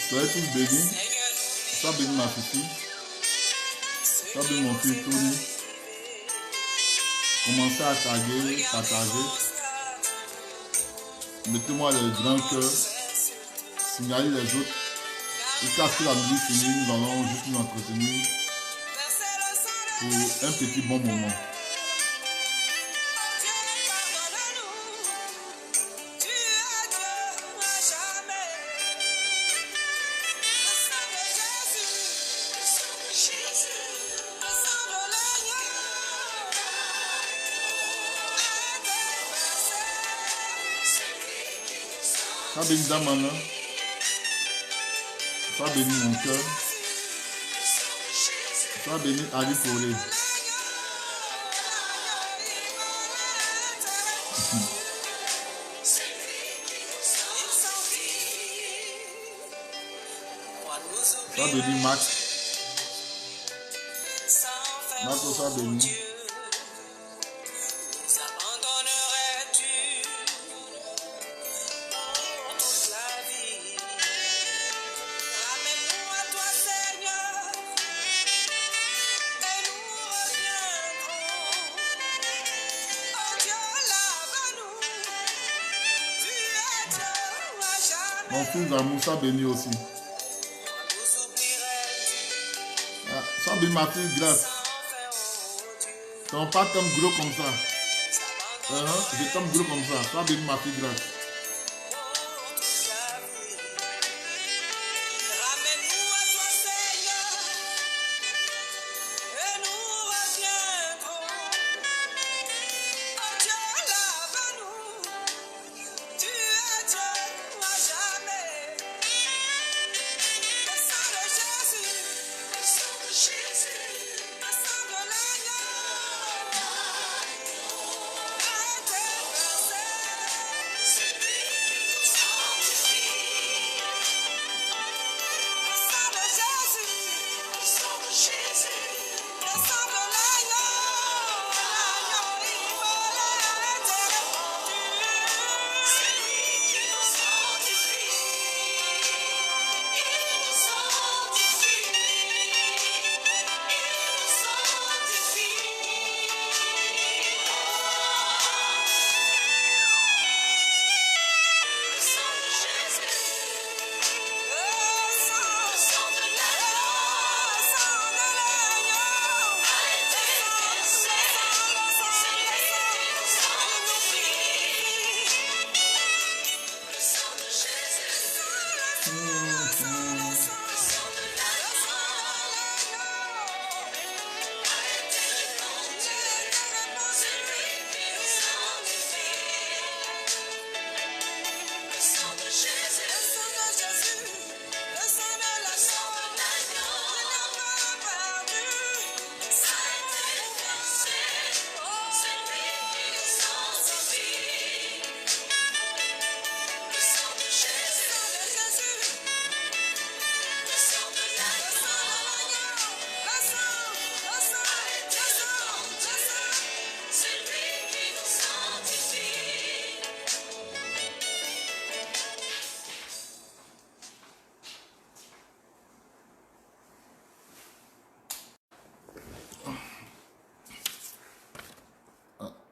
Soyez tous bénis. Sois béni ma fifi. Sois béni mon fils Tony. Commencez à taguer, partager. Mettez-moi les grands cœurs. Signalez les autres. Jusqu'à ce que la musique finisse, nous allons juste nous entretenir pour un petit bon moment. Sois béni dans ma main. Sois béni mon cœur. Sois béni Ali Corée. Sois béni Max. Max, sois béni. Mon fils d'amour, sois béni aussi. Ah, sois béni ma fille Grâce. Ton père t'aime gros comme ça. Je t'aime gros comme ça. Sois béni ma fille Grâce.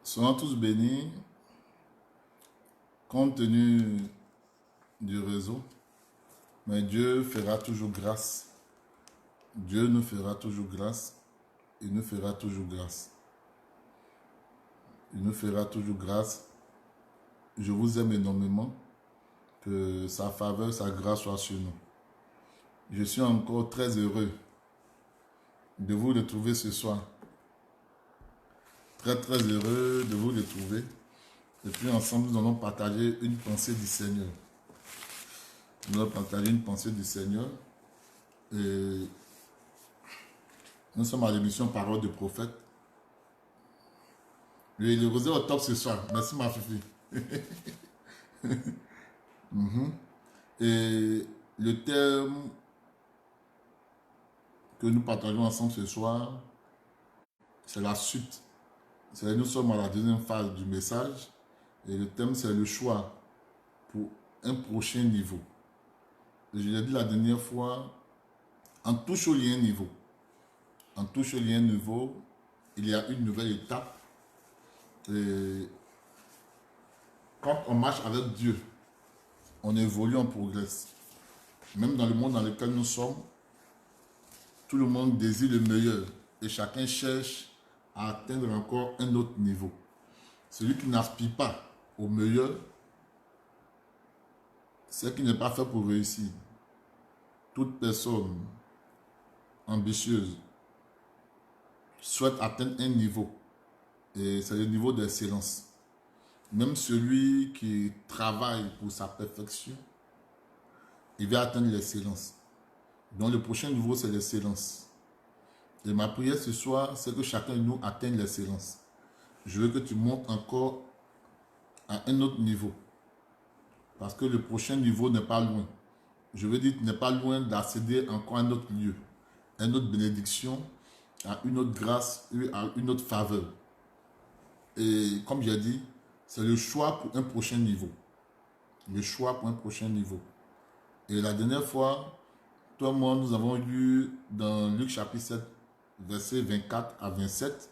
Soyons tous bénis, compte tenu du réseau, mais Dieu fera toujours grâce. Dieu nous fera toujours grâce. Il nous fera toujours grâce. Il nous fera toujours grâce. Je vous aime énormément. Que sa faveur, sa grâce soit sur nous. Je suis encore très heureux de vous retrouver ce soir. Très très heureux de vous retrouver. Et puis ensemble, nous allons partager une pensée du Seigneur. Nous allons partager une pensée du Seigneur. Et nous sommes à l'émission Parole de prophète. Le rosé au top ce soir. Merci ma fifi. Et le thème que nous partageons ensemble ce soir, C'est la suite. Nous sommes à la deuxième phase du message. Et le thème, c'est le choix pour un prochain niveau. Et je l'ai dit la dernière fois, en touche au lien niveau. En touche au lien niveau, il y a une nouvelle étape. Et quand on marche avec Dieu, on évolue, on progresse. Même dans le monde dans lequel nous sommes, tout le monde désire le meilleur. Et chacun cherche à atteindre encore un autre niveau. Celui qui n'aspire pas au meilleur, c'est qu'il n'est pas fait pour réussir. Toute personne ambitieuse souhaite atteindre un niveau. Et c'est le niveau d'excellence. Même celui qui travaille pour sa perfection, il va atteindre l'excellence. Donc le prochain niveau, c'est l'excellence. Et ma prière ce soir, c'est que chacun de nous atteigne l'excellence. Je veux que tu montes encore à un autre niveau. Parce que le prochain niveau n'est pas loin. Je veux dire, tu n'es pas loin d'accéder encore à un autre lieu, à une autre bénédiction, à une autre grâce, à une autre faveur. Et comme j'ai dit, c'est le choix pour un prochain niveau. Le choix pour un prochain niveau. Et la dernière fois, toi et moi, nous avons lu dans Luc chapitre 7, versets 24 à 27.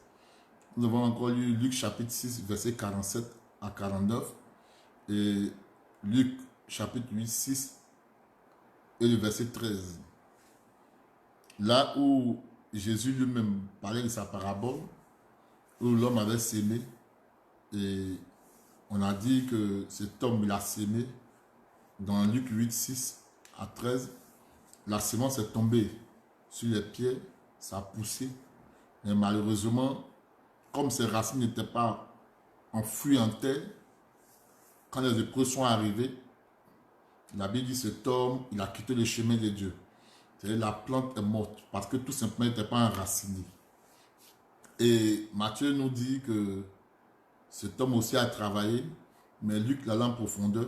Nous avons encore lu Luc chapitre 6, versets 47 à 49. Et Luc chapitre 8, 6 et le verset 13. Là où Jésus lui-même parlait de sa parabole, où l'homme avait sémé, et on a dit que cet homme, il a sémé. Dans Luc 8, 6 à 13, la semence est tombée sur les pieds, ça a poussé. Mais malheureusement, comme ses racines n'étaient pas enfouies en terre, quand les épreuves sont arrivées, la Bible dit que cet homme, il a quitté le chemin de Dieu. C'est-à-dire la plante est morte parce que tout simplement, il n'était pas enraciné. Et Matthieu nous dit que cet homme aussi a travaillé, mais Luc l'a en profondeur.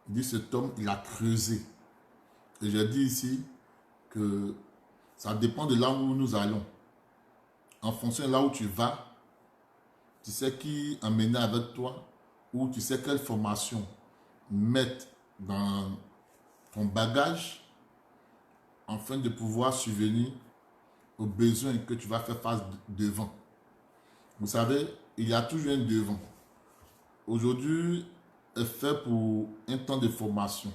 Il dit que cet homme, il a creusé. Et j'ai dit ici que ça dépend de là où nous allons. En fonction de là où tu vas, tu sais qui emmener avec toi, ou tu sais quelle formation mettre dans ton bagage afin de pouvoir subvenir aux besoins que tu vas faire face devant. Vous savez, il y a toujours un devant. Aujourd'hui est fait pour un temps de formation.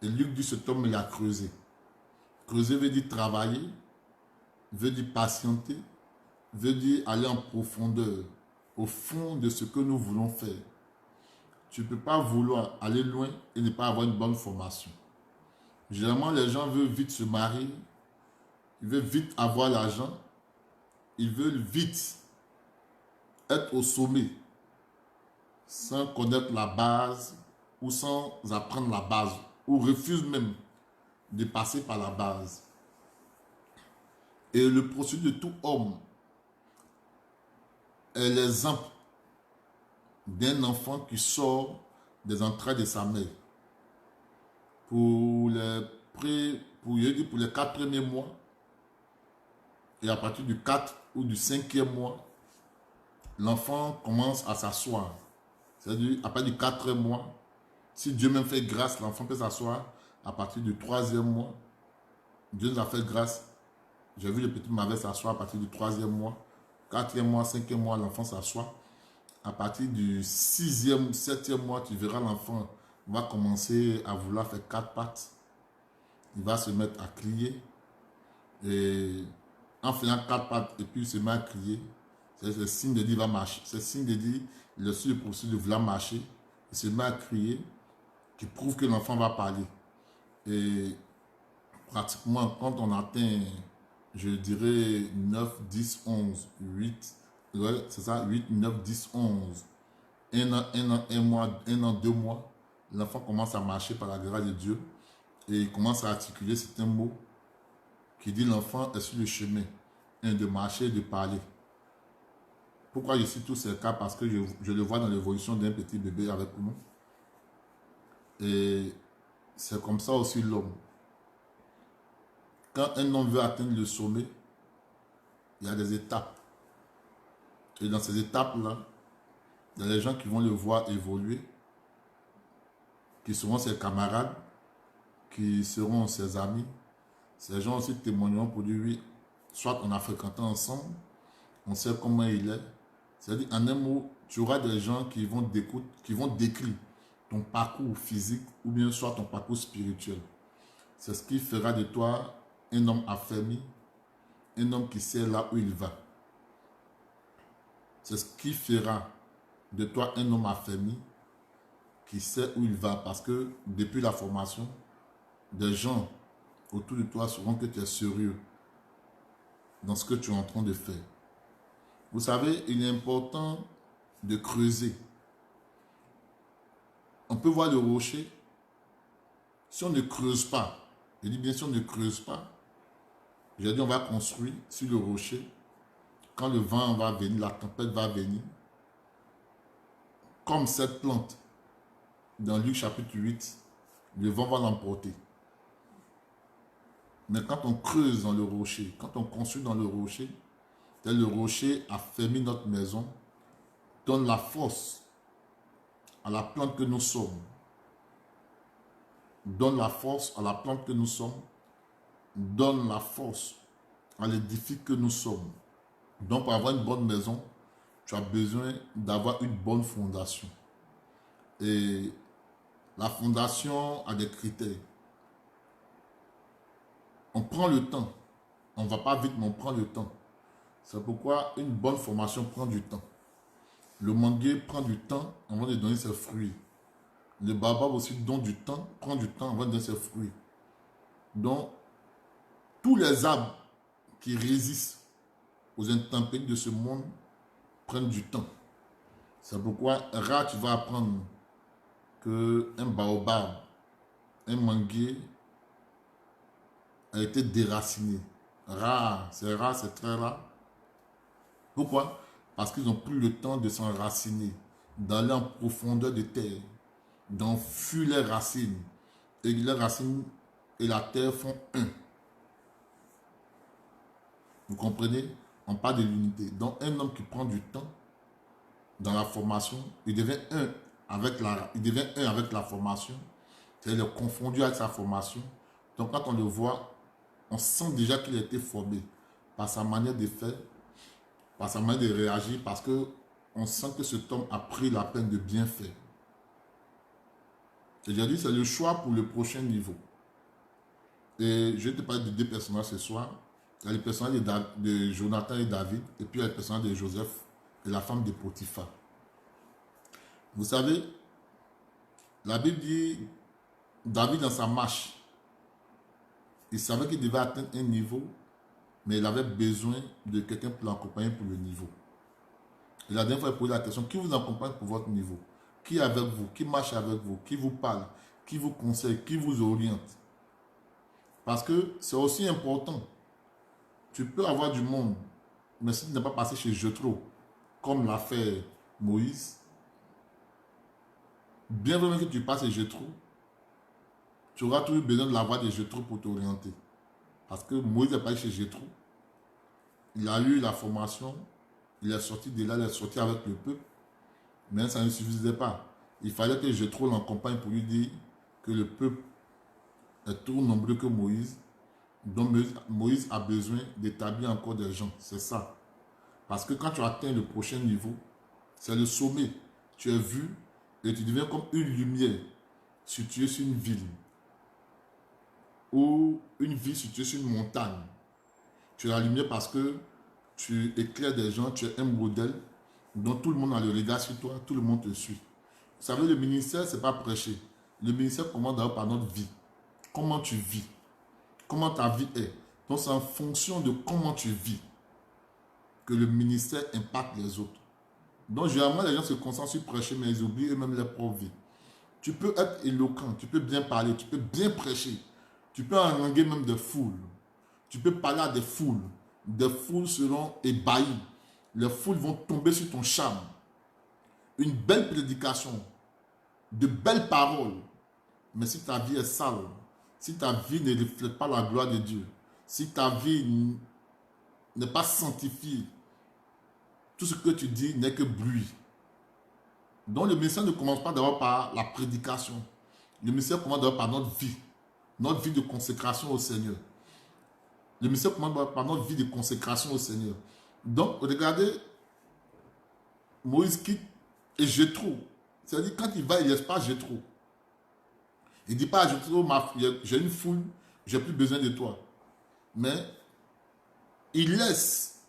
Et Luc dit cet homme, il a creusé. Creuser veut dire travailler, veut dire patienter, veut dire aller en profondeur, au fond de ce que nous voulons faire. Tu ne peux pas vouloir aller loin et ne pas avoir une bonne formation. Généralement, les gens veulent vite se marier, ils veulent vite avoir l'argent, ils veulent vite être au sommet, sans connaître la base ou sans apprendre la base, ou refusent même de passer par la base. Et le procédé de tout homme est l'exemple d'un enfant qui sort des entrailles de sa mère. Pour les 4 premiers mois, et à partir du 4 ou du 5e mois, l'enfant commence à s'asseoir. C'est-à-dire, à partir du 4e mois, si Dieu même fait grâce, l'enfant peut s'asseoir. À partir du 3e mois, Dieu nous a fait grâce. J'ai vu le petit m'avait s'asseoir à partir du 3e mois. 4e mois, 5e mois, l'enfant s'assoit. À partir du 6e, 7e mois, tu verras l'enfant va commencer à vouloir faire 4 pattes. Il va se mettre à crier. Et en faisant 4 pattes, et puis il se met à crier, c'est le signe de dire il va marcher. C'est le signe de dire il est sur le processus de vouloir marcher. Il se met à crier, qui prouve que l'enfant va parler. Et pratiquement, quand on atteint, je dirais 9, 10, 11, 8, ouais, c'est ça, 8, 9, 10, 11, un an, 1 mois, 1 an, 2 mois, l'enfant commence à marcher par la grâce de Dieu et il commence à articuler certains mots qui dit l'enfant est sur le chemin de marcher et de parler. Pourquoi je cite tous ces cas? Parce que je le vois dans l'évolution d'un petit bébé avec nous. Et c'est comme ça aussi l'homme. Quand un homme veut atteindre le sommet, il y a des étapes. Et dans ces étapes-là, il y a les gens qui vont le voir évoluer, qui seront ses camarades, qui seront ses amis. Ces gens aussi témoigneront pour dire oui, soit on a fréquenté ensemble, on sait comment il est. C'est-à-dire, en un mot, tu auras des gens qui vont décrire ton parcours physique ou bien soit ton parcours spirituel. C'est ce qui fera de toi un homme affermi, un homme qui sait là où il va. C'est ce qui fera de toi un homme affermi, qui sait où il va. Parce que depuis la formation, des gens autour de toi sauront que tu es sérieux dans ce que tu es en train de faire. Vous savez, il est important de creuser. On peut voir le rocher. Si on ne creuse pas, je dis bien si on ne creuse pas, j'ai dit on va construire sur le rocher. Quand le vent va venir, la tempête va venir. Comme cette plante, dans Luc chapitre 8, le vent va l'emporter. Mais quand on creuse dans le rocher, quand on construit dans le rocher, le rocher affermit notre maison, donne la force à la plante que nous sommes, donne la force à la plante que nous sommes, donne la force à l'édifice que nous sommes. Donc pour avoir une bonne maison, tu as besoin d'avoir une bonne fondation. Et la fondation a des critères. On prend le temps. On ne va pas vite, mais on prend le temps. C'est pourquoi une bonne formation prend du temps. Le manguier prend du temps avant de donner ses fruits. Le baobab aussi donne du temps, prend du temps avant de donner ses fruits. Donc, tous les arbres qui résistent aux intempéries de ce monde prennent du temps. C'est pourquoi rare tu vas apprendre qu'un baobab, un manguier a été déraciné. Rare, c'est très rare. Pourquoi? Parce qu'ils n'ont plus le temps de s'enraciner, d'aller en profondeur de terre, d'enfuir les racines. Et les racines et la terre font un. Vous comprenez? On parle de l'unité. Donc un homme qui prend du temps dans la formation, il devient un avec la formation. C'est-à-dire confondu avec sa formation. Donc quand on le voit, on sent déjà qu'il a été formé par sa manière de faire, par sa manière de réagir, parce que on sent que cet homme a pris la peine de bien faire. Et j'ai dit, c'est le choix pour le prochain niveau. Et je vais te parler de deux personnages ce soir. Il y a le personnage de Jonathan et David, et puis il y a le personnage de Joseph et la femme de Potiphar. Vous savez, la Bible dit, David dans sa marche, il savait qu'il devait atteindre un niveau, mais il avait besoin de quelqu'un pour l'accompagner pour le niveau. Et la dernière fois, il posait la question, qui vous accompagne pour votre niveau? Qui est avec vous? Qui marche avec vous? Qui vous parle? Qui vous conseille? Qui vous oriente? Parce que c'est aussi important. Tu peux avoir du monde, mais si tu n'es pas passé chez Jethro, comme l'a fait Moïse, bien vraiment que tu passes chez Jethro, tu auras toujours besoin de la voix de Jethro pour t'orienter. Parce que Moïse n'est pas allé chez Jethro. Il a eu la formation, il est sorti de là, il est sorti avec le peuple, mais ça ne suffisait pas. Il fallait que Jethro l'accompagne pour lui dire que le peuple est trop nombreux que Moïse. Donc Moïse a besoin d'établir encore des gens. C'est ça. Parce que quand tu atteins le prochain niveau, c'est le sommet. Tu es vu et tu deviens comme une lumière située sur une ville. Ou une ville située sur une montagne. Tu es la lumière parce que tu éclaires des gens, tu es un modèle dont tout le monde a le regard sur toi, tout le monde te suit. Vous savez, le ministère, ce n'est pas prêcher. Le ministère commence d'abord par notre vie. Comment tu vis? Comment ta vie est? Donc c'est en fonction de comment tu vis que le ministère impacte les autres. Donc généralement les gens se concentrent sur prêcher, mais ils oublient eux-mêmes leur propre vie. Tu peux être éloquent, tu peux bien parler, tu peux bien prêcher. Tu peux haranguer même des foules. Tu peux parler à des foules. Des foules seront ébahies. Les foules vont tomber sur ton charme. Une belle prédication, de belles paroles. Mais si ta vie est sale, si ta vie ne reflète pas la gloire de Dieu, si ta vie n'est pas sanctifiée, tout ce que tu dis n'est que bruit. Donc le ministère ne commence pas d'abord par la prédication. Le ministère commence d'abord par notre vie de consécration au Seigneur. Le ministère commence d'abord par notre vie de consécration au Seigneur. Donc, regardez, Moïse quitte et Jéthro. C'est-à-dire, quand il va, il laisse pas Jéthro. Il ne dit pas à Jéthro, j'ai une foule, j'ai plus besoin de toi. Mais il laisse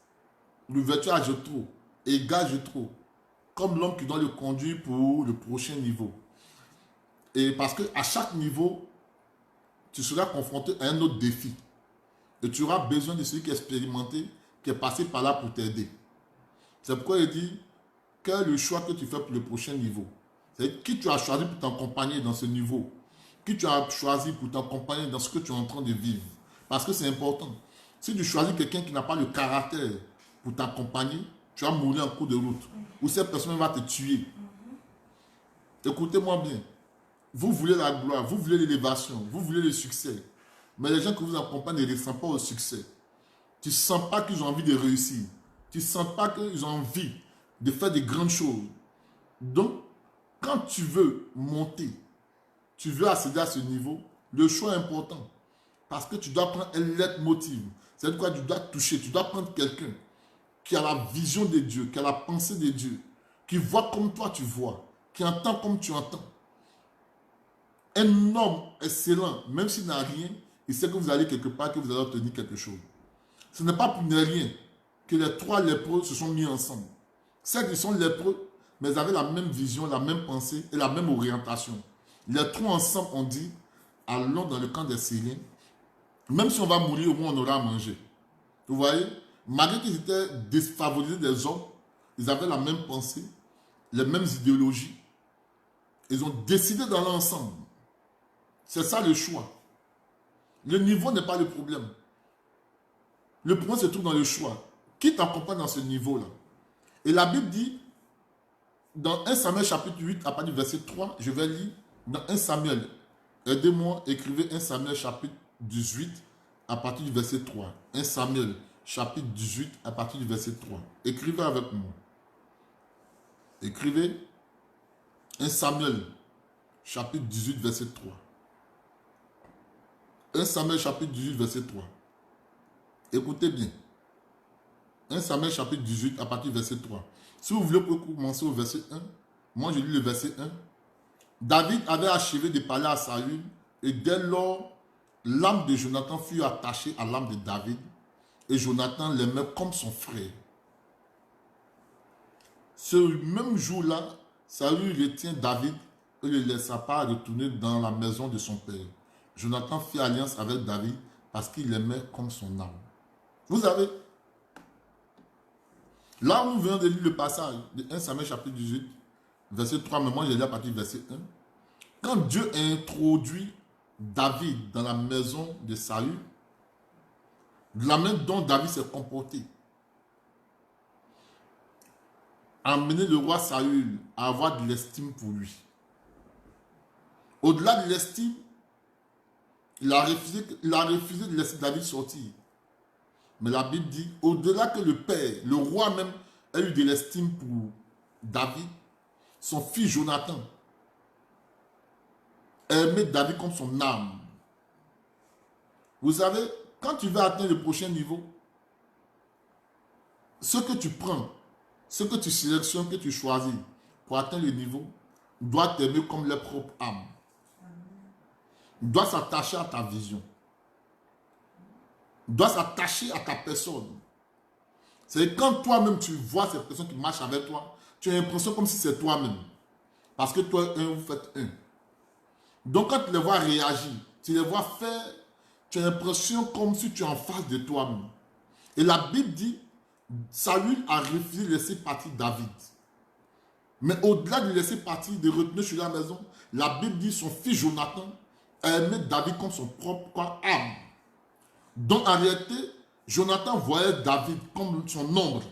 l'ouverture à Jéthro et garde Jéthro comme l'homme qui doit le conduire pour le prochain niveau. Et parce qu'à chaque niveau, tu seras confronté à un autre défi. Et tu auras besoin de celui qui est expérimenté, qui est passé par là pour t'aider. C'est pourquoi il dit, quel est le choix que tu fais pour le prochain niveau? C'est qui tu as choisi pour t'accompagner dans ce niveau? Qui tu as choisi pour t'accompagner dans ce que tu es en train de vivre? Parce que c'est important. Si tu choisis quelqu'un qui n'a pas le caractère pour t'accompagner, tu vas mourir en cours de route. Ou cette personne va te tuer. Écoutez-moi bien. Vous voulez la gloire, vous voulez l'élévation, vous voulez le succès. Mais les gens qui vous accompagnent ne ressentent pas au succès. Tu ne sens pas qu'ils ont envie de réussir. Tu ne sens pas qu'ils ont envie de faire de grandes choses. Donc, quand tu veux monter, tu veux accéder à ce niveau, le choix est important. Parce que tu dois prendre un leitmotiv. C'est quoi? Tu dois toucher, tu dois prendre quelqu'un qui a la vision de Dieu, qui a la pensée de Dieu, qui voit comme toi tu vois, qui entend comme tu entends. Un homme excellent, même s'il n'a rien, il sait que vous allez quelque part, que vous allez obtenir quelque chose. Ce n'est pas pour ne rien que les trois lépreux se sont mis ensemble. Ceux qui sont lépreux, mais ils avaient la même vision, la même pensée et la même orientation. Les trois ensemble ont dit, allons dans le camp des Syriens, même si on va mourir, au moins on aura à manger. Vous voyez, malgré qu'ils étaient défavorisés des hommes, ils avaient la même pensée, les mêmes idéologies. Ils ont décidé d'aller ensemble. C'est ça le choix. Le niveau n'est pas le problème. Le problème se trouve dans le choix. Qui t'accompagne dans ce niveau-là? Et la Bible dit, dans 1 Samuel chapitre 8, à partir du verset 3, je vais lire, dans 1 Samuel, aidez-moi, écrivez 1 Samuel chapitre 18, à partir du verset 3. 1 Samuel chapitre 18, à partir du verset 3. Écrivez avec moi. Écrivez 1 Samuel chapitre 18, verset 3. 1 Samuel chapitre 18, verset 3. Écoutez bien. 1 Samuel chapitre 18, à partir du verset 3. Si vous voulez commencer au verset 1, moi je lis le verset 1. David avait achevé de parler à Saül, et dès lors, l'âme de Jonathan fut attachée à l'âme de David, et Jonathan l'aimait comme son frère. Ce même jour-là, Saül retient David et ne le laissa pas retourner dans la maison de son père. Jonathan fit alliance avec David parce qu'il l'aimait comme son âme. Vous savez, là où nous venons de lire le passage de 1 Samuel chapitre 18, verset 3, mais moi j'ai lu à partir du verset 1. Quand Dieu a introduit David dans la maison de Saül, de la manière dont David s'est comporté, a amené le roi Saül à avoir de l'estime pour lui. Au-delà de l'estime, il a refusé de laisser David sortir. Mais la Bible dit, au-delà que le père, le roi même, a eu de l'estime pour David, son fils Jonathan aimait David comme son âme. Vous savez, quand tu veux atteindre le prochain niveau, ce que tu prends, ce que tu sélectionnes, que tu choisis pour atteindre le niveau, doit t'aimer comme leur propre âme. Doit s'attacher à ta vision. Doit s'attacher à ta personne. C'est quand toi-même tu vois cette personne qui marche avec toi, tu as l'impression comme si c'est toi-même. Parce que toi et un, vous faites un. Donc quand tu les vois réagir, tu les vois faire, tu as l'impression comme si tu es en face de toi-même. Et la Bible dit, Saül a refusé de laisser partir David. Mais au-delà de laisser partir, de retenir sur la maison, la Bible dit son fils Jonathan aimait David comme son propre âme. Donc en réalité, Jonathan voyait David comme son ombre.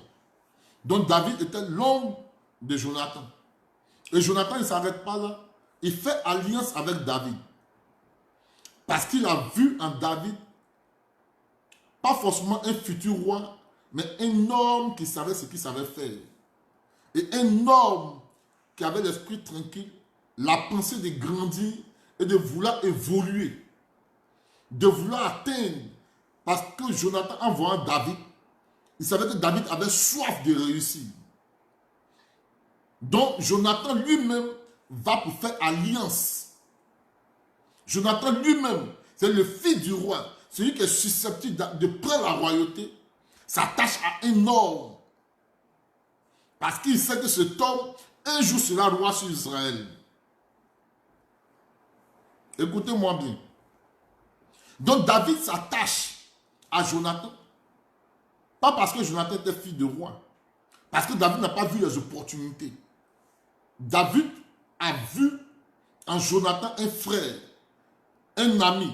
Donc David était l'ombre de Jonathan. Et Jonathan ne s'arrête pas là. Il fait alliance avec David. Parce qu'il a vu en David, pas forcément un futur roi, mais un homme qui savait ce qu'il savait faire. Et un homme qui avait l'esprit tranquille, la pensée de grandir et de vouloir évoluer, de vouloir atteindre. Parce que Jonathan, en voyant David, il savait que David avait soif de réussir. Donc, Jonathan lui-même va pour faire alliance. Jonathan lui-même, c'est le fils du roi, celui qui est susceptible de prendre la royauté, s'attache à un homme. Parce qu'il sait que cet homme, un jour, sera roi sur Israël. Écoutez-moi bien. Donc, David s'attache à Jonathan. Pas parce que Jonathan était fils de roi. Parce que David n'a pas vu les opportunités. David a vu en Jonathan un frère, un ami.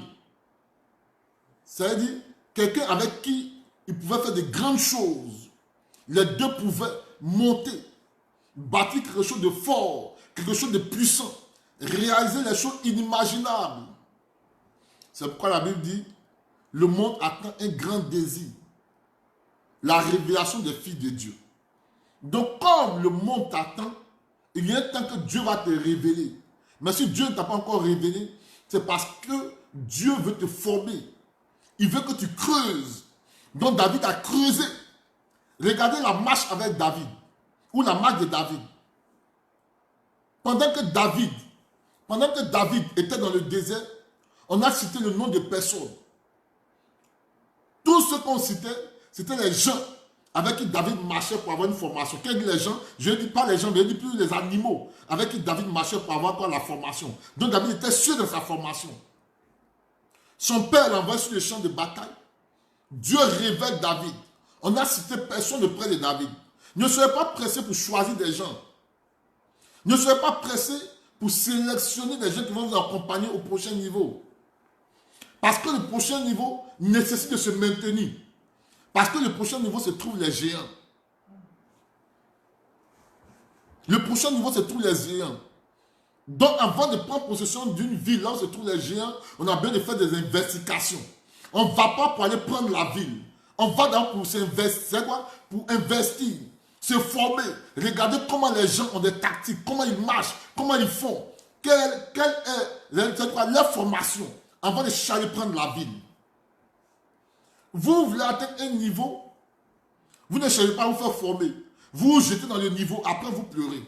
C'est-à-dire quelqu'un avec qui il pouvait faire de grandes choses. Les deux pouvaient monter, bâtir quelque chose de fort, quelque chose de puissant, réaliser les choses inimaginables. C'est pourquoi la Bible dit, le monde attend un grand désir, la révélation des filles de Dieu. Donc comme le monde t'attend, il y a un temps que Dieu va te révéler. Mais si Dieu ne t'a pas encore révélé, c'est parce que Dieu veut te former. Il veut que tu creuses. Donc David a creusé. Regardez la marche avec David, ou la marche de David. Pendant que David était dans le désert, on a cité le nom de personnes. Tout ce qu'on citait, c'était les gens avec qui David marchait pour avoir une formation. Quand dit les gens, je ne dis pas les gens, mais je dis plus les animaux avec qui David marchait pour avoir quoi, la formation. Donc David était sûr de sa formation. Son père l'envoie sur le champ de bataille. Dieu révèle David. On a cité personne auprès de David. Ne soyez pas pressé pour choisir des gens. Ne soyez pas pressé pour sélectionner des gens qui vont vous accompagner au prochain niveau. Parce que le prochain niveau nécessite de se maintenir. Parce que le prochain niveau se trouve les géants. Le prochain niveau se trouve les géants. Donc avant de prendre possession d'une ville là où se trouvent les géants, on a besoin de faire des investigations. On ne va pas pour aller prendre la ville. On va d'abord pour s'investir. C'est quoi? Pour investir, se former, regarder comment les gens ont des tactiques, comment ils marchent, comment ils font, quelle est leur formation avant de chercher prendre la ville. Vous voulez atteindre un niveau, vous ne cherchez pas à vous faire former. Vous vous jetez dans le niveau, après vous pleurez.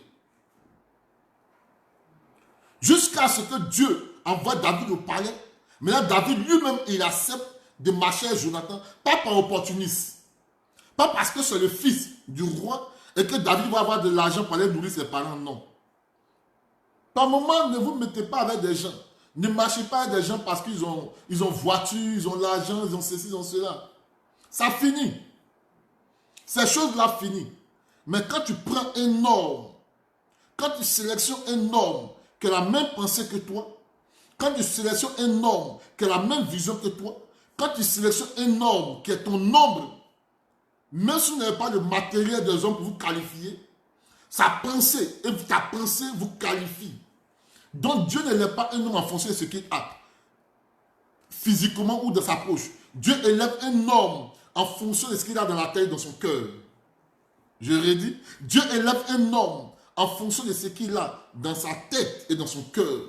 Jusqu'à ce que Dieu envoie David au palais. Maintenant, David lui-même, il accepte de marcher avec Jonathan, pas par opportunisme. Pas parce que c'est le fils du roi et que David va avoir de l'argent pour aller nourrir ses parents, non. Par moment, ne vous mettez pas avec des gens. Ne marchez pas avec des gens parce qu'ils ont voiture, ils ont l'argent, ils ont ceci, ils ont cela. Ça finit. Ces choses-là finissent. Mais quand tu prends un homme, quand tu sélectionnes un homme qui a la même pensée que toi, quand tu sélectionnes un homme qui a la même vision que toi, quand tu sélectionnes un homme qui est ton ombre, même si vous n'avez pas le matériel des hommes pour vous qualifier, sa pensée et ta pensée vous qualifient. Donc Dieu ne lève pas un homme en fonction de ce qu'il a, physiquement ou de sa poche. Dieu élève un homme en fonction de ce qu'il a dans la tête et dans son cœur. Je redis, Dieu élève un homme en fonction de ce qu'il a dans sa tête et dans son cœur.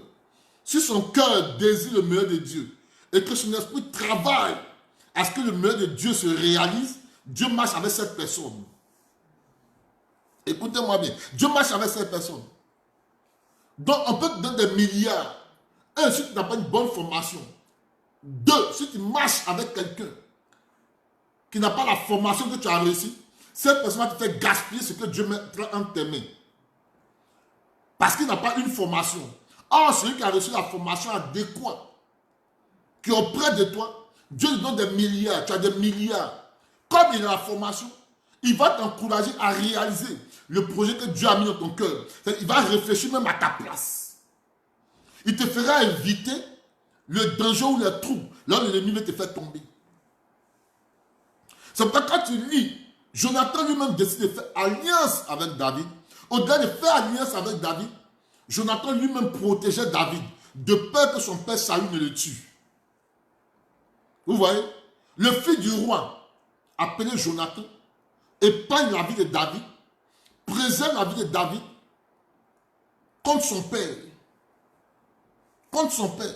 Si son cœur désire le meilleur de Dieu et que son esprit travaille à ce que le meilleur de Dieu se réalise, Dieu marche avec cette personne. Écoutez-moi bien, Dieu marche avec cette personne. Donc on peut te donner des milliards. Un, si tu n'as pas une bonne formation. Deux, si tu marches avec quelqu'un qui n'a pas la formation que tu as réussi, cette personne te fait gaspiller ce que Dieu met entre tes mains. Parce qu'il n'a pas une formation. Or, celui qui a reçu la formation adéquate, qui est auprès de toi, Dieu lui donne des milliards, tu as des milliards. Comme il a la formation, il va t'encourager à réaliser le projet que Dieu a mis dans ton cœur. Il va réfléchir même à ta place. Il te fera éviter le danger ou le trou là où l'ennemi veut te faire tomber. C'est pourquoi quand tu lis, Jonathan lui-même décide de faire alliance avec David. Au-delà de faire alliance avec David, Jonathan lui-même protégeait David de peur que son père Saül ne le tue. Vous voyez, le fils du roi appelé Jonathan épargne la vie de David, préserve la vie de David contre son père. Contre son père.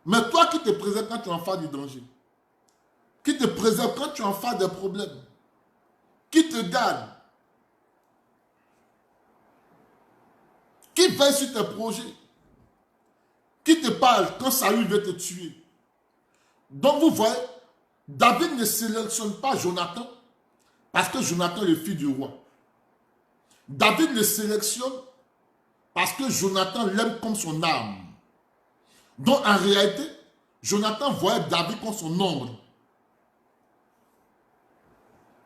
Mais toi qui te préserves quand tu es en face du danger, qui te préserve quand tu es en face des problèmes, qui te garde, qui veille sur tes projets, qui te parle quand Saül veut te tuer. Donc vous voyez, David ne sélectionne pas Jonathan parce que Jonathan est le fils du roi. David le sélectionne parce que Jonathan l'aime comme son âme. Donc en réalité, Jonathan voyait David comme son ombre.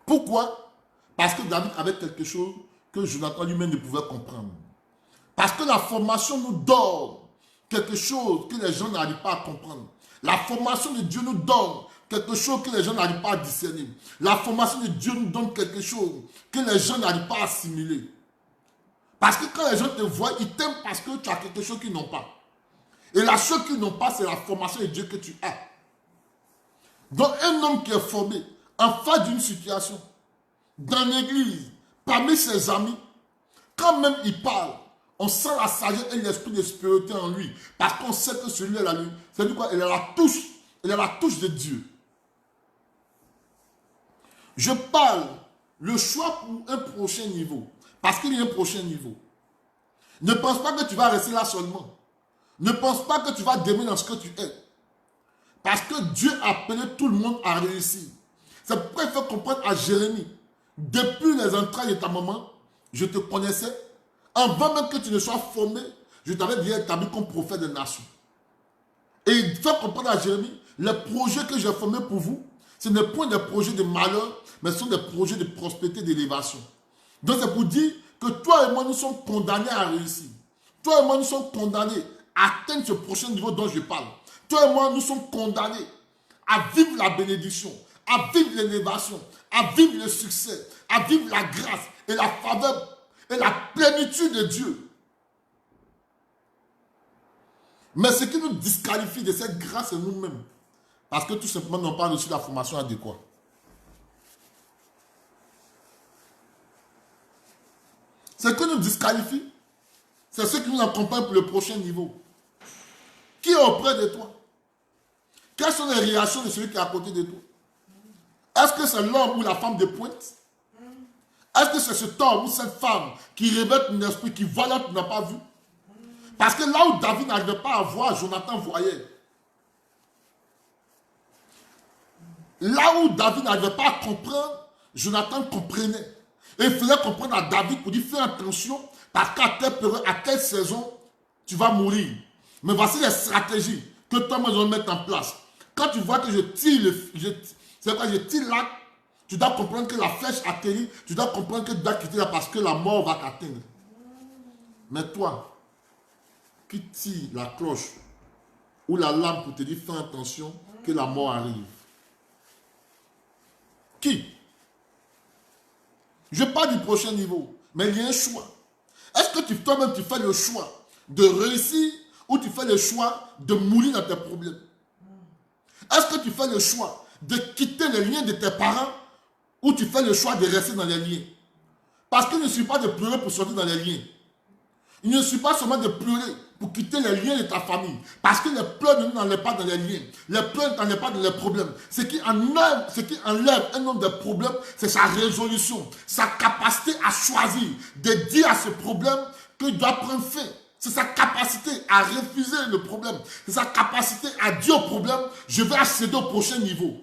Pourquoi? Parce que David avait quelque chose que Jonathan lui-même ne pouvait comprendre. Parce que la formation nous donne quelque chose que les gens n'arrivent pas à comprendre. La formation de Dieu nous donne quelque chose que les gens n'arrivent pas à discerner. La formation de Dieu nous donne quelque chose que les gens n'arrivent pas à assimiler. Parce que quand les gens te voient, ils t'aiment parce que tu as quelque chose qu'ils n'ont pas. Et la chose qu'ils n'ont pas, c'est la formation de Dieu que tu as. Donc un homme qui est formé en face d'une situation, dans l'église, parmi ses amis, quand même il parle, on sent la sagesse et l'esprit de spiritualité en lui. Parce qu'on sait que celui-là, c'est du quoi? Il a la touche de Dieu. Je parle le choix pour un prochain niveau. Parce qu'il y a un prochain niveau. Ne pense pas que tu vas rester là seulement. Ne pense pas que tu vas demeurer dans ce que tu es. Parce que Dieu a appelé tout le monde à réussir. C'est pourquoi il faut comprendre à Jérémie. Depuis les entrailles de ta maman, je te connaissais. Avant même que tu ne sois formé, je t'avais déjà établi comme prophète des nations. Et il faut comprendre à Jérémie, les projets que j'ai formés pour vous, ce n'est point des projets de malheur, mais ce sont des projets de prospérité, d'élévation. Donc c'est pour dire que toi et moi, nous sommes condamnés à réussir. Toi et moi, nous sommes condamnés à atteindre ce prochain niveau dont je parle. Toi et moi, nous sommes condamnés à vivre la bénédiction, à vivre l'élévation, à vivre le succès, à vivre la grâce et la faveur et la plénitude de Dieu. Mais ce qui nous disqualifie de cette grâce, c'est nous-mêmes. Parce que tout simplement, nous n'avons pas reçu la formation adéquate. Ce qui nous disqualifie, c'est ce qui nous accompagne pour le prochain niveau. Qui est auprès de toi? Quelles sont les réactions de celui qui est à côté de toi? Est-ce que c'est l'homme ou la femme de pointe? Est-ce que c'est cet homme ou cette femme qui révèle ton esprit, qui voit là que tu n'as pas vu? Parce que là où David n'arrivait pas à voir, Jonathan voyait. Là où David n'arrivait pas à comprendre, Jonathan comprenait. Et il fallait comprendre à David pour dire fais attention, parce qu'à telle période, à telle saison, tu vas mourir. Mais voici les stratégies que toi, moi, je vais mettre en place. Quand tu vois que je tire je tire là, tu dois comprendre que la flèche atterrit, tu dois comprendre que tu dois quitter là parce que la mort va t'atteindre. Mais toi, qui tire la cloche ou la lampe pour te dire fais attention que la mort arrive. Qui? Je parle du prochain niveau, mais il y a un choix. Est-ce que toi-même tu fais le choix de réussir ou tu fais le choix de mourir dans tes problèmes? Est-ce que tu fais le choix de quitter les liens de tes parents ou tu fais le choix de rester dans les liens? Parce qu'il ne suffit pas de pleurer pour sortir dans les liens. Il ne suffit pas seulement de pleurer pour quitter les liens de ta famille. Parce que les pleurs ne n'enlèvent pas dans les liens. Les pleurs ne n'enlèvent pas dans les problèmes. Ce qui enlève un nombre de problèmes, c'est sa résolution. Sa capacité à choisir, de dire à ce problème qu'il doit prendre fin. C'est sa capacité à refuser le problème. C'est sa capacité à dire au problème, je vais accéder au prochain niveau.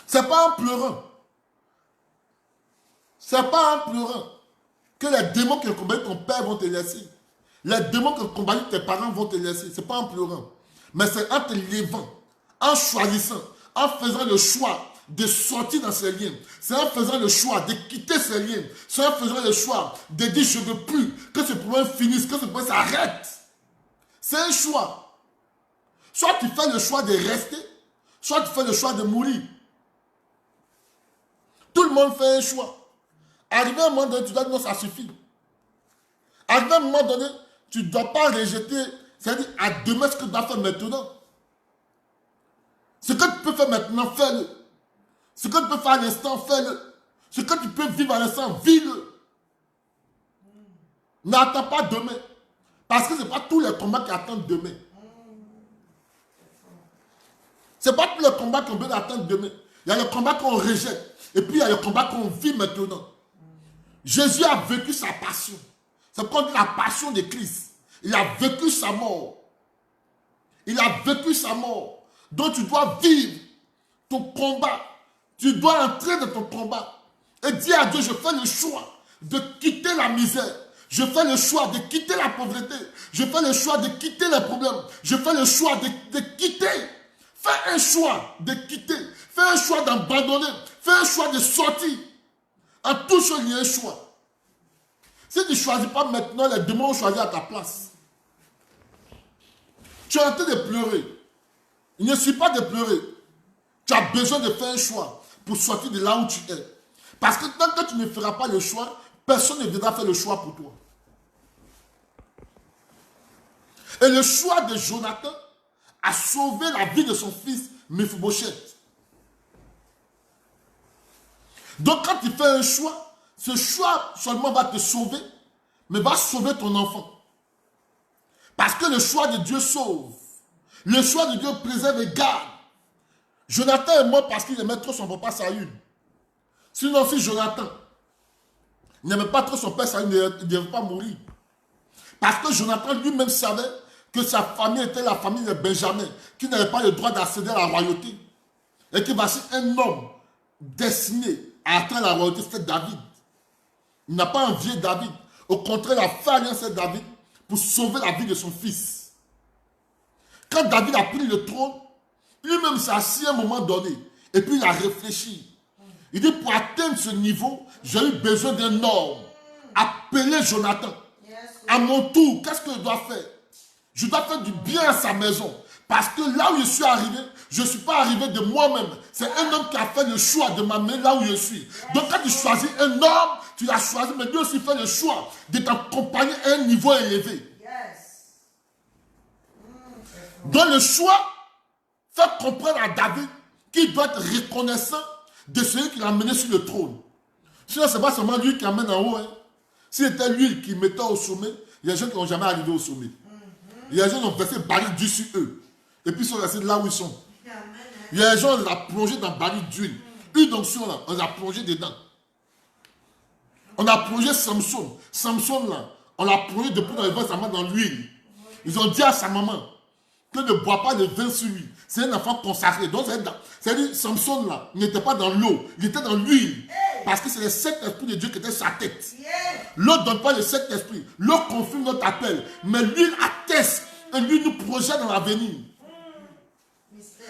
Ce n'est pas en pleurant. Ce n'est pas en pleurant que les démons qui combattent ton père vont te laisser. Les démons qui combattent tes parents vont te laisser. Ce n'est pas en pleurant. Mais c'est en te levant, en choisissant, en faisant le choix de sortir dans ces liens. C'est en faisant le choix de quitter ces liens. C'est en faisant le choix de dire je ne veux plus que ce problème finisse, que ce problème s'arrête. C'est un choix. Soit tu fais le choix de rester, soit tu fais le choix de mourir. Tout le monde fait un choix. Arrivé à un moment donné, tu dois dire non, ça suffit. Arrivé à un moment donné, tu ne dois pas rejeter, c'est-à-dire à demain ce que tu dois faire maintenant. tu peux faire maintenant, fais-le. Ce que tu peux faire à l'instant, fais-le. Ce que tu peux vivre à l'instant, vis-le. N'attends pas demain. Parce que ce n'est pas tous les combats qui attendent demain. Ce n'est pas tous les combats qu'on veut attendre demain. Il y a le combat qu'on rejette. Et puis il y a le combat qu'on vit maintenant. Jésus a vécu sa passion. C'est comme la passion de Christ. Il a vécu sa mort. Il a vécu sa mort. Donc tu dois vivre ton combat. Tu dois entrer dans ton combat. Et dire à Dieu, je fais le choix de quitter la misère. Je fais le choix de quitter la pauvreté. Je fais le choix de quitter les problèmes. Je fais le choix de quitter. Fais un choix de quitter. Fais un choix d'abandonner. Fais un choix de sortir. En tout chose, il y a un choix. Si tu ne choisis pas maintenant, les démons vont choisir à ta place. Tu es en train de pleurer. Il ne suffit pas de pleurer. Tu as besoin de faire un choix pour sortir de là où tu es. Parce que tant que tu ne feras pas le choix, personne ne viendra faire le choix pour toi. Et le choix de Jonathan a sauvé la vie de son fils Mephibosheth. Donc quand tu fais un choix, ce choix seulement va te sauver, mais va sauver ton enfant. Parce que le choix de Dieu sauve. Le choix de Dieu préserve et garde. Jonathan est mort parce qu'il aimait trop son papa Saül. Sinon, si Jonathan n'aimait pas trop son père Saül, il ne devait pas mourir. Parce que Jonathan lui-même savait que sa famille était la famille de Benjamin, qui n'avait pas le droit d'accéder à la royauté. Et que voici un homme destiné à atteindre la royauté, c'était David. Il n'a pas envié David. Au contraire, il a fait alliance avec David pour sauver la vie de son fils. Quand David a pris le trône, lui-même s'est assis à un moment donné. Et puis il a réfléchi. Il dit, pour atteindre ce niveau, j'ai eu besoin d'un homme. Appelé Jonathan. À mon tour, qu'est-ce que je dois faire? Je dois faire du bien à sa maison. Parce que là où je suis arrivé, je ne suis pas arrivé de moi-même. C'est un homme qui a fait le choix de m'amener là où je suis. Donc quand tu choisis un homme, tu l'as choisi, mais lui aussi fait le choix de t'accompagner à un niveau élevé. Donc le choix fait comprendre à David qu'il doit être reconnaissant de celui qui l'a amené sur le trône. Sinon, ce n'est pas seulement lui qui amène en haut. Hein. Si c'était lui qui mettait au sommet, il y a des gens qui n'ont jamais arrivé au sommet. Il y a des gens qui ont versé baril d'huile sur eux. Et puis ils sont restés là où ils sont. Il y a des gens qui ont plongé dans baril d'huile. Une d'onction là, on a plongé dedans. On a plongé Samson. Samson là, on l'a plongé depuis dans le vin, sa main dans l'huile. Ils ont dit à sa maman que ne boit pas de vin sur lui. C'est un enfant consacré. Donc, c'est-à-dire, Samson là, n'était pas dans l'eau, il était dans l'huile. Parce que c'est le Saint-Esprit de Dieu qui était sur sa tête. L'eau ne donne pas le Saint-Esprit. L'eau confirme notre appel. Mais l'huile atteste. Et lui nous projette dans l'avenir.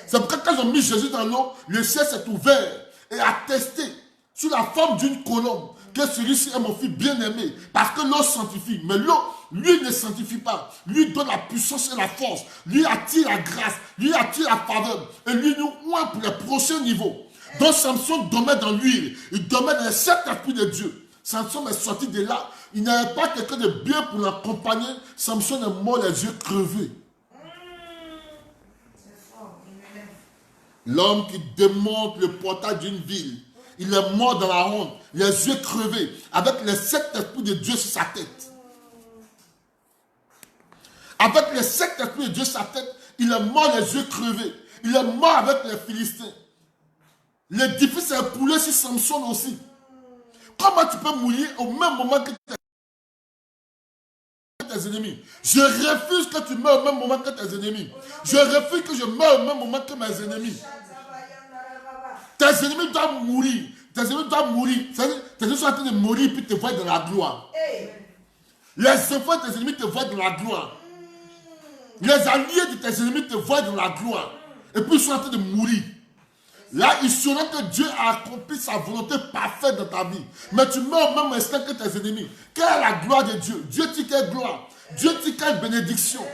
C'est pourquoi quand ils ont mis Jésus dans l'eau, le ciel s'est ouvert et a attesté sous la forme d'une colombe que celui-ci est mon fils bien-aimé. Parce que l'eau sanctifie. Mais l'eau, lui ne sanctifie pas. Lui donne la puissance et la force. Lui attire la grâce. Lui attire la faveur. Et lui nous oint pour les prochains niveaux. Donc Samson dormait dans l'huile. Il dormait dans le Saint-Esprit de Dieu. Samson est sorti de là. Il n'avait pas quelqu'un de bien pour l'accompagner. Samson est mort les yeux crevés. L'homme qui démonte le portail d'une ville. Il est mort dans la honte, les yeux crevés, avec les 7 esprits de Dieu sur sa tête. Avec les 7 esprits de Dieu sur sa tête, il est mort les yeux crevés. Il est mort avec les Philistins. L'édifice s'est écoulé sur Samson aussi. Comment tu peux mourir au même moment que tes ennemis? Je refuse que tu meurs au même moment que tes ennemis. Je refuse que je meure au même moment que mes ennemis. Tes ennemis doivent mourir. Tes ennemis doivent mourir. Tes ennemis sont en train de mourir puis te voient dans la gloire. Les enfants de tes ennemis te voient dans la gloire. Les alliés de tes ennemis te voient dans la gloire. Et puis ils sont en train de mourir. Là, ils sauront que Dieu a accompli sa volonté parfaite dans ta vie. Mais tu meurs au même instant que tes ennemis. Quelle est la gloire de Dieu? Dieu dit quelle gloire. Dieu dit quelle bénédiction.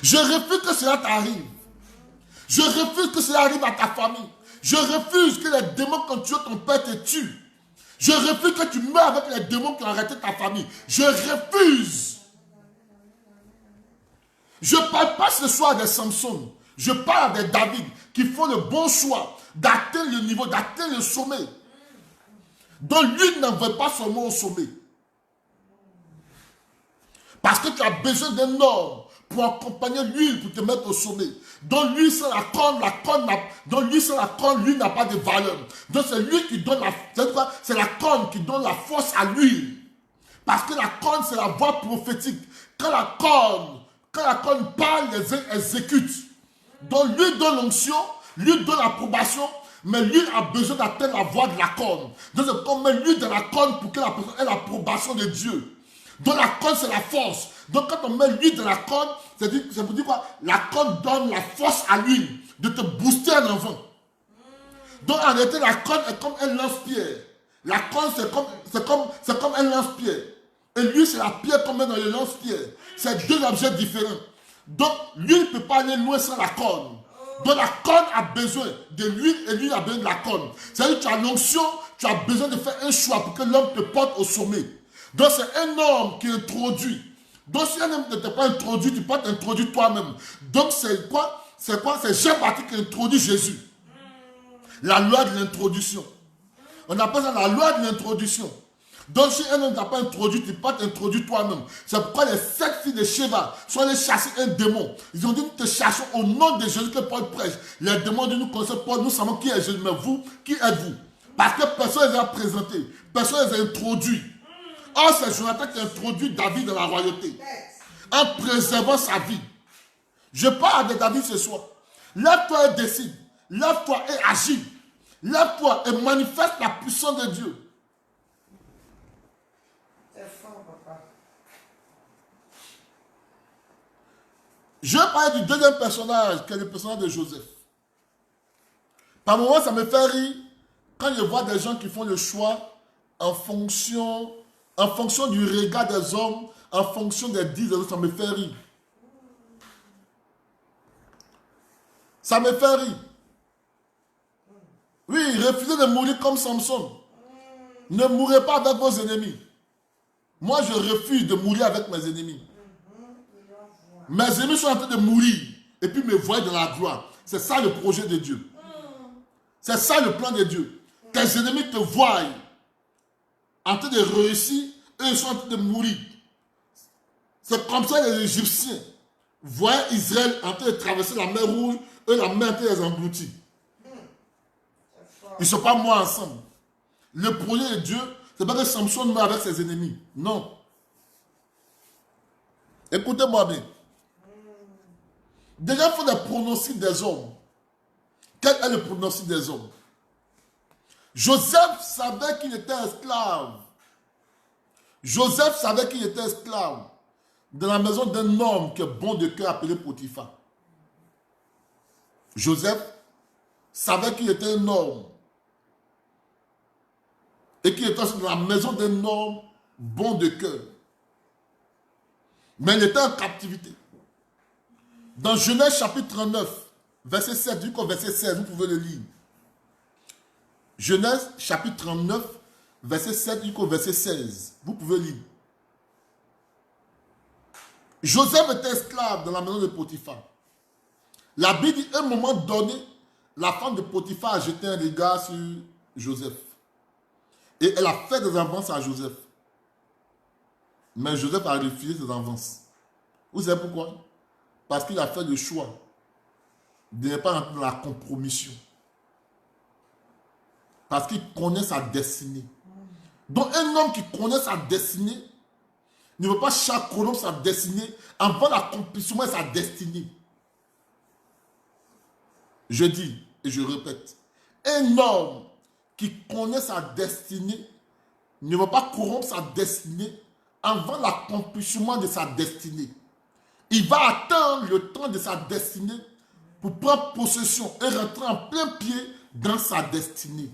Je refuse que cela t'arrive. Je refuse que cela arrive à ta famille. Je refuse que les démons qui ont tué ton père te tuent. Je refuse que tu meurs avec les démons qui ont arrêté ta famille. Je refuse. Je ne parle pas ce soir des Samson. Je parle des David qui font le bon choix d'atteindre le niveau, d'atteindre le sommet. Donc lui n'en veut pas seulement au sommet. Parce que tu as besoin d'un homme pour accompagner l'huile, pour te mettre au sommet. Donc lui, c'est la corne, lui n'a pas de valeur. Donc c'est lui qui donne c'est la corne qui donne la force à l'huile. Parce que la corne, c'est la voix prophétique. Quand la corne parle, les uns exécutent. Donc lui donne l'onction, lui donne l'approbation, mais lui a besoin d'atteindre la voix de la corne. Donc c'est comme met lui dans la corne pour que la personne ait l'approbation de Dieu. Donc la corne, c'est la force. Donc quand on met l'huile dans la corne, ça veut dire quoi? La corne donne la force à l'huile de te booster en avant. Donc en réalité, la corne est comme un lance-pierre. La corne, c'est comme un lance-pierre. Et l'huile, c'est la pierre qu'on met dans le lance-pierre. C'est deux objets différents. Donc l'huile ne peut pas aller loin sans la corne. Donc la corne a besoin de l'huile et l'huile a besoin de la corne. C'est-à-dire que tu as l'onction, tu as besoin de faire un choix pour que l'homme te porte au sommet. Donc c'est un homme qui introduit. Donc si un homme ne t'a pas introduit, tu peux t'introduire toi-même. Donc c'est quoi? C'est Jean-Baptiste qui introduit Jésus. La loi de l'introduction. On appelle ça la loi de l'introduction. Donc si un homme ne t'a pas introduit, tu peux t'introduire toi-même. C'est pourquoi les 7 filles de Sheba sont allées chasser un démon. Ils ont dit, nous te cherchons au nom de Jésus que Paul prêche. Les démons disent, nous connaissons Paul, nous savons qui est Jésus, mais vous, qui êtes-vous? Parce que personne ne les a présentés, personne ne les a introduits. Or, c'est Jonathan qui a introduit David dans la royauté, en préservant sa vie. Je parle de David ce soir. Lève-toi et décide. Lève-toi et agis. Lève-toi et manifeste la puissance de Dieu. C'est fort, papa. Je vais parler du deuxième personnage, qui est le personnage de Joseph. Par moments, ça me fait rire quand je vois des gens qui font le choix en fonction du regard des hommes, en fonction des dits des autres, ça me fait rire. Ça me fait rire. Oui, refusez de mourir comme Samson. Ne mourrez pas avec vos ennemis. Moi, je refuse de mourir avec mes ennemis. Mes ennemis sont en train de mourir et puis me voient dans la gloire. C'est ça le projet de Dieu. C'est ça le plan de Dieu. Tes ennemis te voient en train de réussir et ils sont en train de mourir. C'est comme ça les Égyptiens voyaient Israël en train de traverser la mer Rouge et la mer en train de les engloutir. Ils ne sont pas morts ensemble. Le projet de Dieu, ce n'est pas que Samson meurt avec ses ennemis. Non. Écoutez-moi bien. Déjà, il faut des pronostics des hommes. Quel est le pronostic des hommes? Joseph savait qu'il était esclave. Joseph savait qu'il était esclave dans la maison d'un homme qui est bon de cœur appelé Potiphar. Joseph savait qu'il était un homme et qu'il était dans la maison d'un homme bon de cœur. Mais il était en captivité. Dans Genèse chapitre 39, verset 7, jusqu'au verset 16, vous pouvez le lire. Genèse chapitre 39, verset 7 jusqu'au verset 16. Vous pouvez lire. Joseph était esclave dans la maison de Potiphar. La Bible dit, à un moment donné, la femme de Potiphar a jeté un regard sur Joseph. Et elle a fait des avances à Joseph. Mais Joseph a refusé ses avances. Vous savez pourquoi? Parce qu'il a fait le choix de ne pas rentrer dans la compromission. Parce qu'il connaît sa destinée. Donc un homme qui connaît sa destinée ne veut pas chaperonner sa destinée avant l'accomplissement de sa destinée. Je dis et je répète, un homme qui connaît sa destinée ne veut pas corrompre sa destinée avant l'accomplissement de sa destinée. Il va attendre le temps de sa destinée pour prendre possession et rentrer en plein pied dans sa destinée.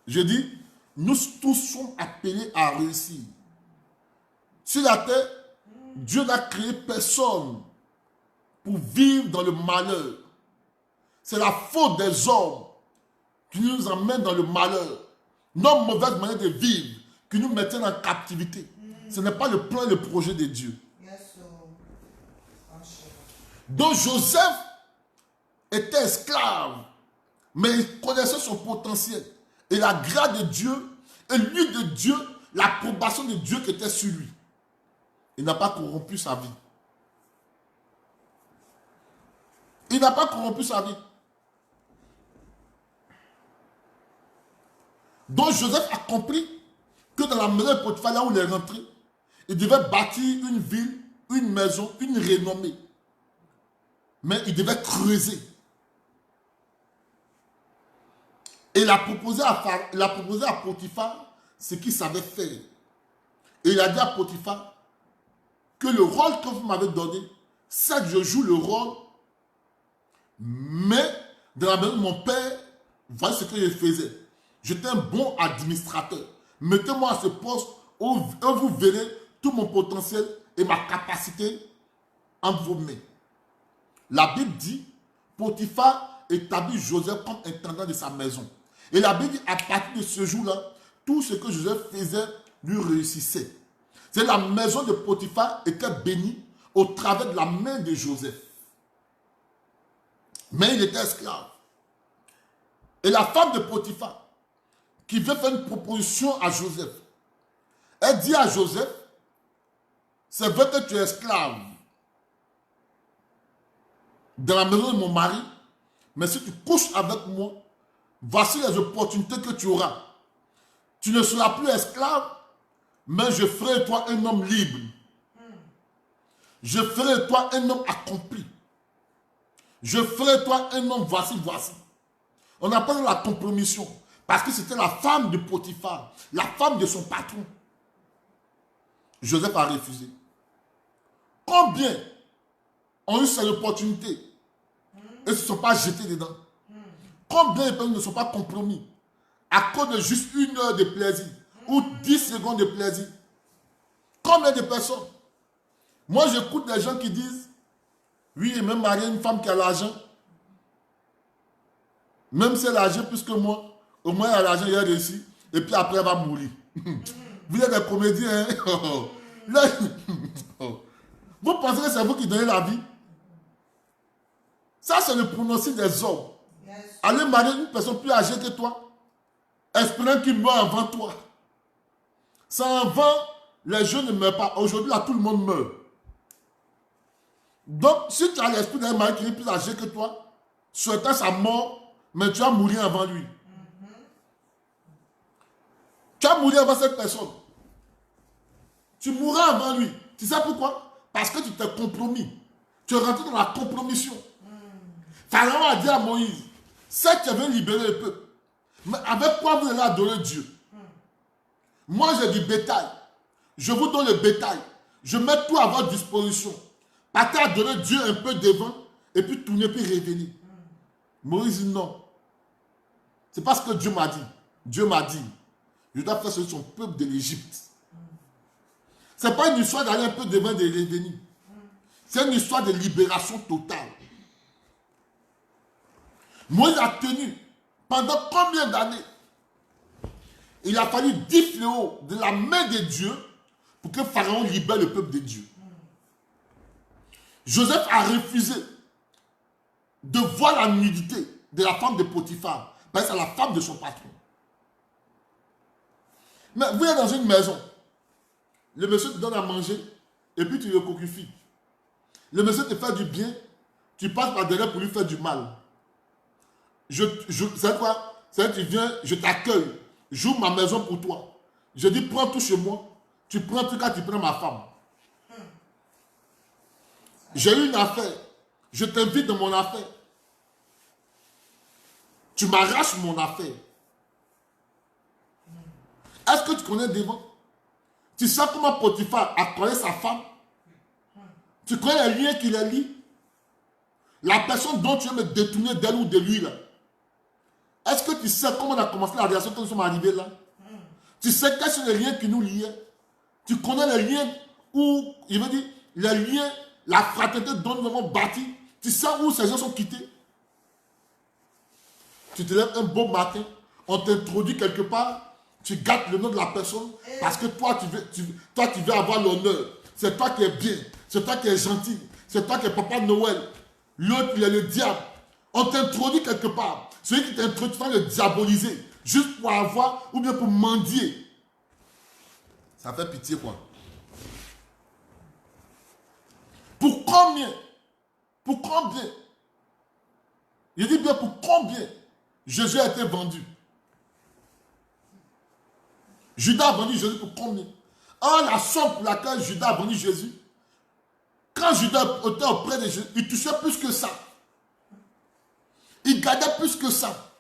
Je dis, nous tous sommes appelés à réussir. Sur la terre, Dieu n'a créé personne pour vivre dans le malheur. C'est la faute des hommes qui nous emmène dans le malheur. Nos mauvaises manières de vivre qui nous mettent en captivité. Ce n'est pas le plan et le projet de Dieu. Donc Joseph était esclave, mais il connaissait son potentiel. Et la grâce de Dieu, et l'huile de Dieu, l'approbation de Dieu qui était sur lui. Il n'a pas corrompu sa vie. Il n'a pas corrompu sa vie. Donc Joseph a compris que dans la maison de Potiphar, là où il est rentré, il devait bâtir une ville, une maison, une renommée. Mais il devait creuser. Et il a proposé à Potiphar ce qu'il savait faire. Et il a dit à Potiphar que le rôle que vous m'avez donné, c'est que je joue le rôle, mais dans la maison de mon père, voici ce que je faisais. J'étais un bon administrateur. Mettez-moi à ce poste où vous verrez tout mon potentiel et ma capacité entre vos mains. La Bible dit, Potiphar établit Joseph comme intendant de sa maison. Et la Bible dit, à partir de ce jour-là, tout ce que Joseph faisait lui réussissait. C'est la maison de Potiphar était bénie au travers de la main de Joseph. Mais il était esclave. Et la femme de Potiphar, qui veut faire une proposition à Joseph, elle dit à Joseph, c'est vrai que tu es esclave dans la maison de mon mari, mais si tu couches avec moi, voici les opportunités que tu auras. Tu ne seras plus esclave, mais je ferai de toi un homme libre. Je ferai de toi un homme accompli. Je ferai de toi un homme voici. On appelle la compromission, parce que c'était la femme de Potiphar, la femme de son patron. Joseph a refusé. Combien ont eu cette opportunité et ne se sont pas jetés dedans? Combien de personnes ne sont pas compromis à cause de juste une heure de plaisir ou 10 secondes de plaisir? Combien de personnes? Moi, j'écoute des gens qui disent, oui, il est même marié une femme qui a l'argent. Même si elle a l'argent plus que moi, au moins elle a l'argent, il a réussi, et puis après elle va mourir. Vous êtes des comédiens, hein? Là, vous pensez que c'est vous qui donnez la vie? Ça, c'est le pronostic des hommes. Aller marier une personne plus âgée que toi, espérant qu'il meurt avant toi. Sans avant, les jeunes ne meurent pas. Aujourd'hui, là, tout le monde meurt. Donc, si tu as l'esprit d'un mari qui est plus âgé que toi, souhaitant sa mort, mais tu vas mourir avant lui. Tu vas mourir avant cette personne. Tu mourras avant lui. Tu sais pourquoi? Parce que tu t'es compromis. Tu es rentré dans la compromission. Pharaon a dit à Moïse, c'est que tu veux libérer le peuple. Mais avec quoi vous allez adorer Dieu? Moi, j'ai du bétail. Je vous donne le bétail. Je mets tout à votre disposition. Partez adorer Dieu un peu devant et puis tourner puis revenir. Moïse dit non. C'est parce que Dieu m'a dit. Dieu m'a dit, je dois faire sur son peuple de l'Égypte. Ce n'est pas une histoire d'aller un peu devant et de revenir. C'est une histoire de libération totale. Moïse a tenu pendant combien d'années? Il a fallu 10 fléaux de la main de Dieu pour que Pharaon libère le peuple de Dieu. Joseph a refusé de voir la nudité de la femme de Potiphar, parce que c'est la femme de son patron. Mais vous êtes dans une maison, le monsieur te donne à manger et puis tu le coquifies. Le monsieur te fait du bien, tu passes par derrière pour lui faire du mal. C'est quoi? C'est que tu viens, je t'accueille, j'ouvre ma maison pour toi. Je dis, prends tout chez moi. Tu prends tout quand tu prends ma femme. J'ai eu une affaire. Je t'invite dans mon affaire. Tu m'arraches mon affaire. Est-ce que tu connais devant? Tu sais comment Potiphar a collé sa femme? Tu connais les liens qui les lient? La personne dont tu veux me détourner d'elle ou de lui là. Est-ce que tu sais comment on a commencé la relation quand nous sommes arrivés là? Tu sais quels sont les liens qui nous liaient? Tu connais les liens où, je veux dire, les liens, la fraternité dont nous avons bâti. Tu sais où ces gens sont quittés? Tu te lèves un beau matin, on t'introduit quelque part, tu gâtes le nom de la personne parce que toi tu veux avoir l'honneur. C'est toi qui es bien, c'est toi qui es gentil, c'est toi qui es Papa Noël. L'autre, il est le diable. On t'introduit quelque part. Celui qui t'introduit, tu vas le diaboliser. Juste pour avoir, ou bien pour mendier. Ça fait pitié, quoi. Pour combien? Pour combien? Il dit bien pour combien Jésus a été vendu. Judas a vendu Jésus pour combien? Ah, la somme pour laquelle Judas a vendu Jésus. Quand Judas était auprès de Jésus, il touchait plus que ça. Il gagnait plus que ça.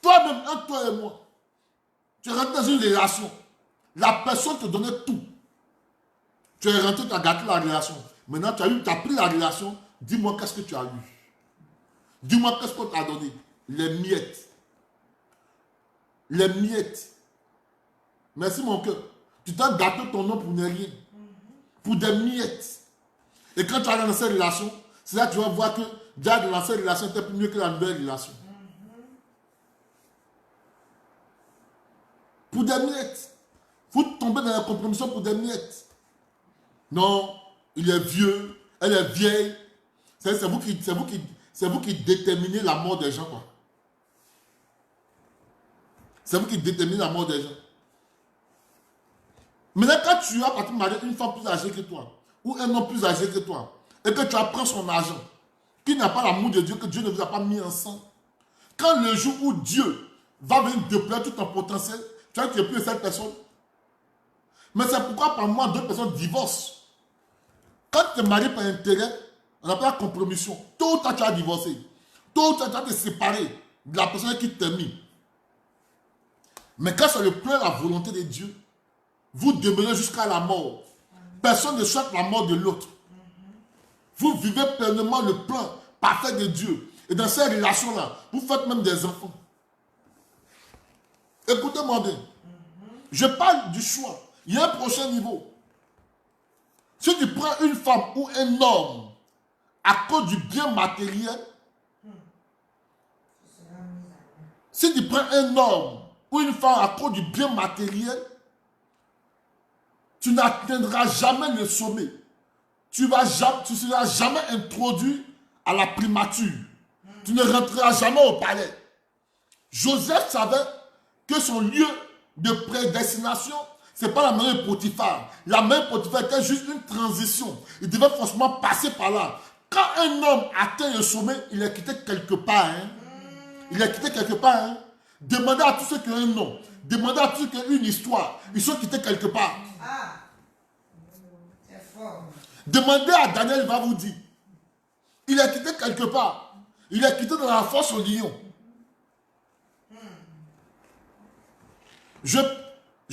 Toi-même, entre toi et moi, tu es rentré dans une relation. La personne te donnait tout. Tu es rentré, tu as gâté la relation. Maintenant, tu as pris la relation. Dis-moi qu'est-ce que tu as eu. Dis-moi qu'est-ce qu'on t'a donné. Les miettes. Les miettes. Merci mon cœur. Tu t'as gâté ton nom pour ne rien. Pour des miettes. Et quand tu arrives dans cette relation, c'est là que tu vas voir que déjà dans cette relation, tu es plus mieux que la nouvelle relation. Pour des miettes. Vous tombez dans la compromission pour des miettes. Non, il est vieux, elle est vieille. C'est vous qui déterminez la mort des gens, quoi. C'est vous qui déterminez la mort des gens. Maintenant, quand tu as parti marier une femme plus âgée que toi, ou un homme plus âgé que toi, et que tu apprends son argent, qui n'a pas l'amour de Dieu, que Dieu ne vous a pas mis ensemble, quand le jour où Dieu va venir déployer tout ton potentiel, tu vas que tu n'es plus cette personne. Mais c'est pourquoi par moi, deux personnes divorcent. Quand tu es marié par intérêt, on appelle la compromission. Tôt ou tard, tu as divorcé. Tôt ou tard, tu vas te séparer de la personne qui t'a mis. Mais quand c'est le plein la volonté de Dieu, vous demeurez jusqu'à la mort. Personne ne souhaite la mort de l'autre. Vous vivez pleinement le plan parfait de Dieu. Et dans ces relations-là, vous faites même des enfants. Écoutez-moi bien. Je parle du choix. Il y a un prochain niveau. Si tu prends une femme ou un homme à cause du bien matériel, si tu prends un homme ou une femme à cause du bien matériel, tu n'atteindras jamais le sommet. Tu ne seras jamais introduit à la primature. Tu ne rentreras jamais au palais. Joseph savait que son lieu de prédestination, ce n'est pas la main de Potiphar. La main de Potiphar était juste une transition. Il devait forcément passer par là. Quand un homme atteint le sommet, il est quitté quelque part. Hein. Il est quitté quelque part. Hein. Demandez à tous ceux qui ont un nom. Demandez à tous ceux qui ont une histoire. Ils sont quittés quelque part. Ah, c'est fort. Demandez à Daniel, il va vous dire. Il est quitté quelque part. Il est quitté dans la force au lion. Je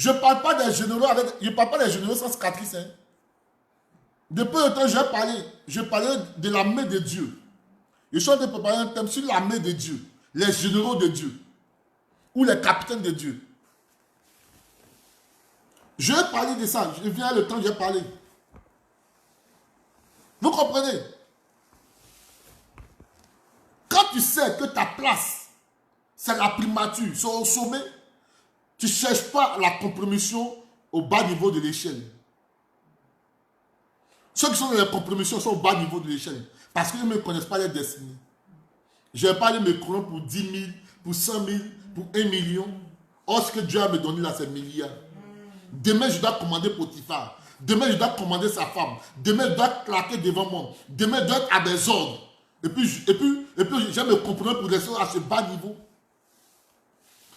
ne parle pas des généraux je parle pas des généraux sans cicatrice. Hein. Depuis le temps, je parlais de la main de Dieu. Je suis en train de préparer un thème sur la main de Dieu. Les généraux de Dieu. Ou les capitaines de Dieu. Je vais parler de ça. Je viens le temps, je vais parler. Vous comprenez? Quand tu sais que ta place, c'est la primature, c'est au sommet, tu ne cherches pas la compromission au bas niveau de l'échelle. Ceux qui sont dans la compromission sont au bas niveau de l'échelle. Parce qu'ils ne connaissent pas les destinées. Je vais pas aller me courir pour 10 000, pour 100 000, pour 1 million. Or, ce que Dieu a me donné là, c'est milliards. Demain, je dois commander Potiphar. Demain, je dois commander sa femme. Demain, je dois claquer devant moi. Demain, je dois être à des ordres. Et puis je vais me comprendre pour rester à ce bas niveau.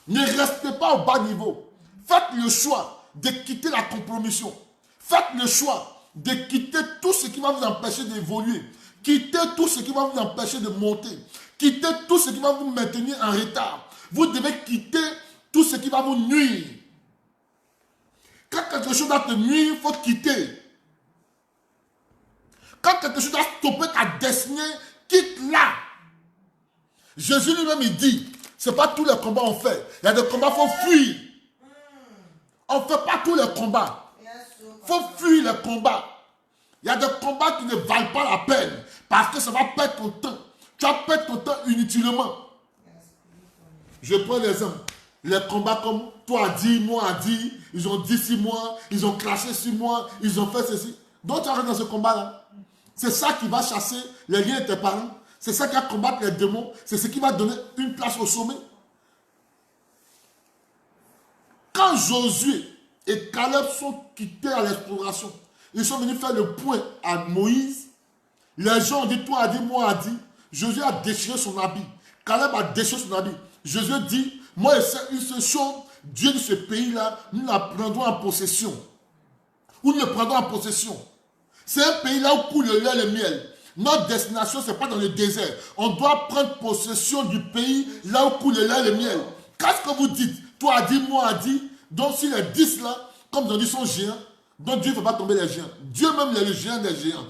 Ne restez pas au bas niveau. Faites le choix de quitter la compromission. Faites le choix de quitter tout ce qui va vous empêcher d'évoluer. Quittez tout ce qui va vous empêcher de monter. Quittez tout ce qui va vous maintenir en retard. Vous devez quitter tout ce qui va vous nuire. Quand quelque chose va te nuire, il faut quitter. Quand quelque chose va stopper ta destinée, quitte-la. Jésus lui-même, il dit, ce n'est pas tous les combats qu'on fait. Il y a des combats, il faut fuir. On ne fait pas tous les combats. Il faut fuir les combats. Il y a des combats qui ne valent pas la peine. Parce que ça va perdre ton temps. Tu vas perdre ton temps inutilement. Je prends l'exemple. Les combats comme toi a dit, moi a dit, ils ont dit 6 mois, ils ont craché 6 mois, ils ont fait ceci. Donc tu arrives dans ce combat-là. C'est ça qui va chasser les liens de tes parents. C'est ça qui va combattre les démons. C'est ce qui va donner une place au sommet. Quand Josué et Caleb sont quittés à l'exploration, ils sont venus faire le point à Moïse. Les gens ont dit, toi a dit, moi a dit. Josué a déchiré son habit. Caleb a déchiré son habit. Josué dit, moi et une seule chose, Dieu de ce pays-là, nous la prendrons en possession. Ou nous le prendrons en possession. C'est un pays là où coule le lait et le miel. Notre destination, ce n'est pas dans le désert. On doit prendre possession du pays là où coule le lait et le miel. Qu'est-ce que vous dites? Toi a dit, moi a dit. Donc si les 10 là, comme ils ont dit, sont géants, donc Dieu ne fait pas tomber les géants. Dieu même est le géant des géants.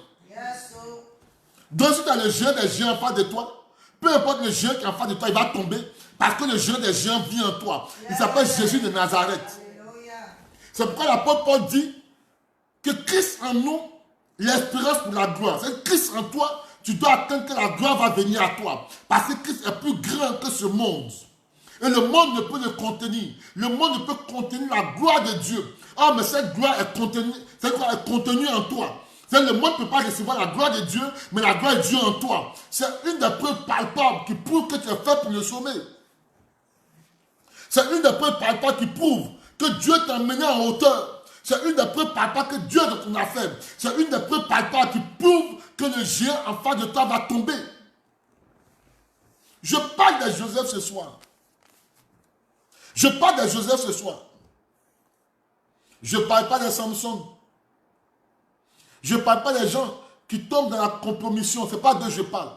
Donc si tu as le géant des géants en face de toi, peu importe le géant qui est en face de toi, il va tomber parce que le géant des géants vit en toi. Il s'appelle Jésus de Nazareth. C'est pourquoi l'apôtre Paul dit que Christ en nous, l'espérance pour la gloire. C'est Christ en toi, tu dois attendre que la gloire va venir à toi. Parce que Christ est plus grand que ce monde. Et le monde ne peut le contenir. Le monde ne peut contenir la gloire de Dieu. Ah, mais cette gloire est contenue en toi. Le monde ne peut pas recevoir la gloire de Dieu, mais la gloire de Dieu en toi. C'est une des preuves palpables qui prouve que tu es fait pour le sommet. C'est une des preuves palpables qui prouve que Dieu t'a mené en hauteur. C'est une des preuves palpables que Dieu est dans ton affaire. C'est une des preuves palpables qui prouve que le géant en face de toi va tomber. Je parle de Joseph ce soir. Je parle de Joseph ce soir. Je ne parle pas de Samson. Je ne parle pas des gens qui tombent dans la compromission. Ce n'est pas d'eux que je parle.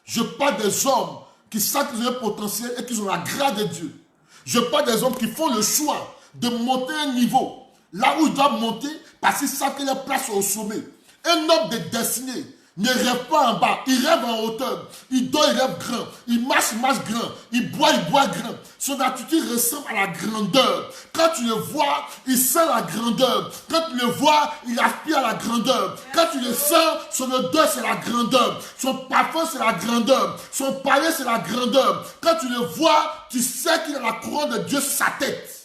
Je parle des hommes qui savent qu'ils ont un potentiel et qu'ils ont la grâce de Dieu. Je parle des hommes qui font le choix de monter un niveau. Là où ils doivent monter parce qu'ils savent qu'il y a place au sommet. Un homme de destinée ne rêve pas en bas, il rêve en hauteur. Il dort, il rêve grand. Il marche grand. Il boit grand. Son attitude ressemble à la grandeur. Quand tu le vois, il sent la grandeur. Quand tu le vois, il aspire à la grandeur. Quand tu le sens, son odeur c'est la grandeur. Son parfum c'est la grandeur. Son palais c'est la grandeur. Quand tu le vois, tu sais qu'il a la couronne de Dieu sur sa tête.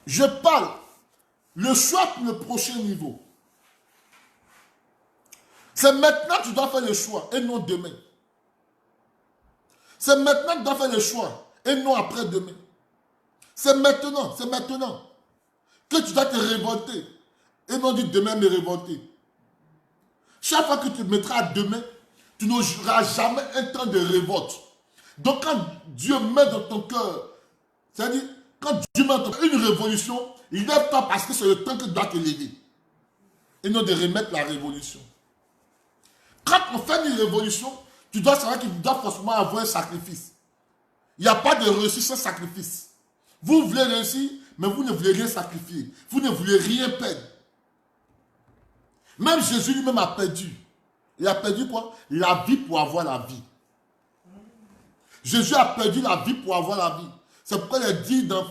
Je parle, le choix pour le prochain niveau. C'est maintenant que tu dois faire le choix et non demain. C'est maintenant que tu dois faire le choix et non après-demain. C'est maintenant que tu dois te révolter et non dire demain me révolter. Chaque fois que tu te mettras à demain, tu n'auras jamais un temps de révolte. Donc quand Dieu met dans ton cœur, c'est-à-dire quand Dieu met dans ton cœur une révolution, lève-toi parce que c'est le temps que tu dois te lever. Et non de remettre la révolution. Quand on fait une révolution, tu dois savoir qu'il doit forcément avoir un sacrifice. Il n'y a pas de réussite sans sacrifice. Vous voulez réussir, mais vous ne voulez rien sacrifier. Vous ne voulez rien perdre. Même Jésus lui-même a perdu. Il a perdu quoi? La vie pour avoir la vie. Jésus a perdu la vie pour avoir la vie. C'est pourquoi il a dit dans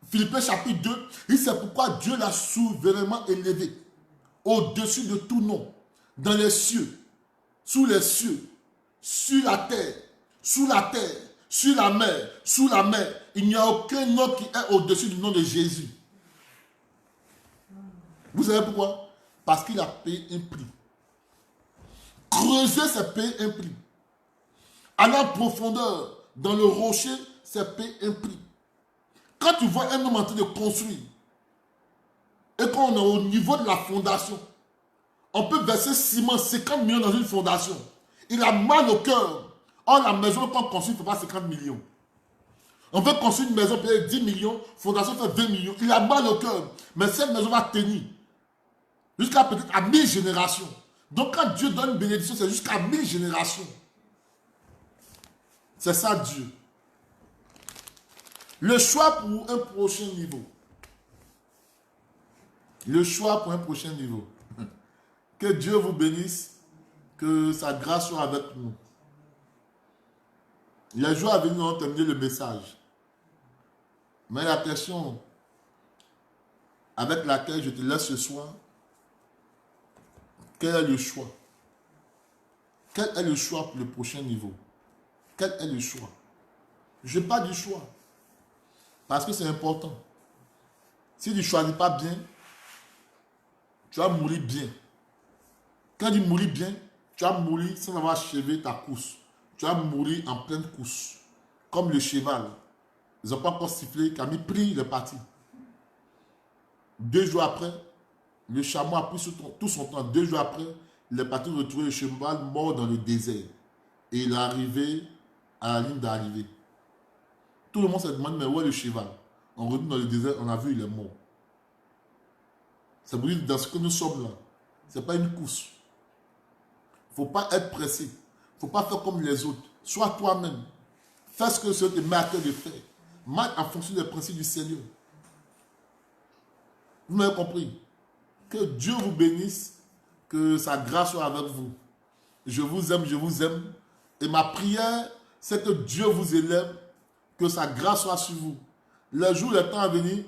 Philippiens chapitre 2, il c'est pourquoi Dieu l'a souverainement élevé au-dessus de tout nom, dans les cieux, sous les cieux, sur la terre, sous la terre, sur la mer, sous la mer. Il n'y a aucun nom qui est au-dessus du nom de Jésus. Vous savez pourquoi? Parce qu'il a payé un prix. Creuser, c'est payer un prix. Aller en profondeur dans le rocher, c'est payer un prix. Quand tu vois un homme en train de construire, et quand on est au niveau de la fondation, on peut verser ciment 50 millions dans une fondation. Il a mal au cœur. Or, la maison qu'on construit ne fait pas 50 millions. On veut construire une maison peut-être 10 millions, fondation fait 20 millions. Il a mal au cœur. Mais cette maison va tenir jusqu'à peut-être à 1000 générations. Donc quand Dieu donne une bénédiction, c'est jusqu'à 1000 générations. C'est ça Dieu. Le choix pour un prochain niveau. Le choix pour un prochain niveau. Que Dieu vous bénisse. Que sa grâce soit avec nous. Les jours à venir, nous allons terminer le message. Mais la question avec laquelle je te laisse ce soir, quel est le choix? Quel est le choix pour le prochain niveau? Quel est le choix? Je parle du choix. Parce que c'est important. Si tu ne choisis pas bien, tu vas mourir bien. Quand tu mourir bien, tu vas mourir sans avoir achevé ta course. Tu vas mourir en pleine course. Comme le cheval. Ils n'ont pas encore sifflé. Camille prie, il est parti. 2 jours après, le chameau a pris tout son temps. 2 jours après, il est parti retrouver le cheval mort dans le désert. Et il est arrivé à la ligne d'arrivée. Tout le monde se demande, mais où est le cheval? On retourne dans le désert, on a vu, il est mort. C'est pour dire, dans ce que nous sommes là, ce n'est pas une course. Il ne faut pas être pressé. Il ne faut pas faire comme les autres. Sois toi-même. Fais ce que Dieu te met à cœur de faire. Marche en fonction des principes du Seigneur. Vous m'avez compris? Que Dieu vous bénisse, que sa grâce soit avec vous. Je vous aime, je vous aime. Et ma prière, c'est que Dieu vous élève, que sa grâce soit sur vous. Le jour, le temps à venir,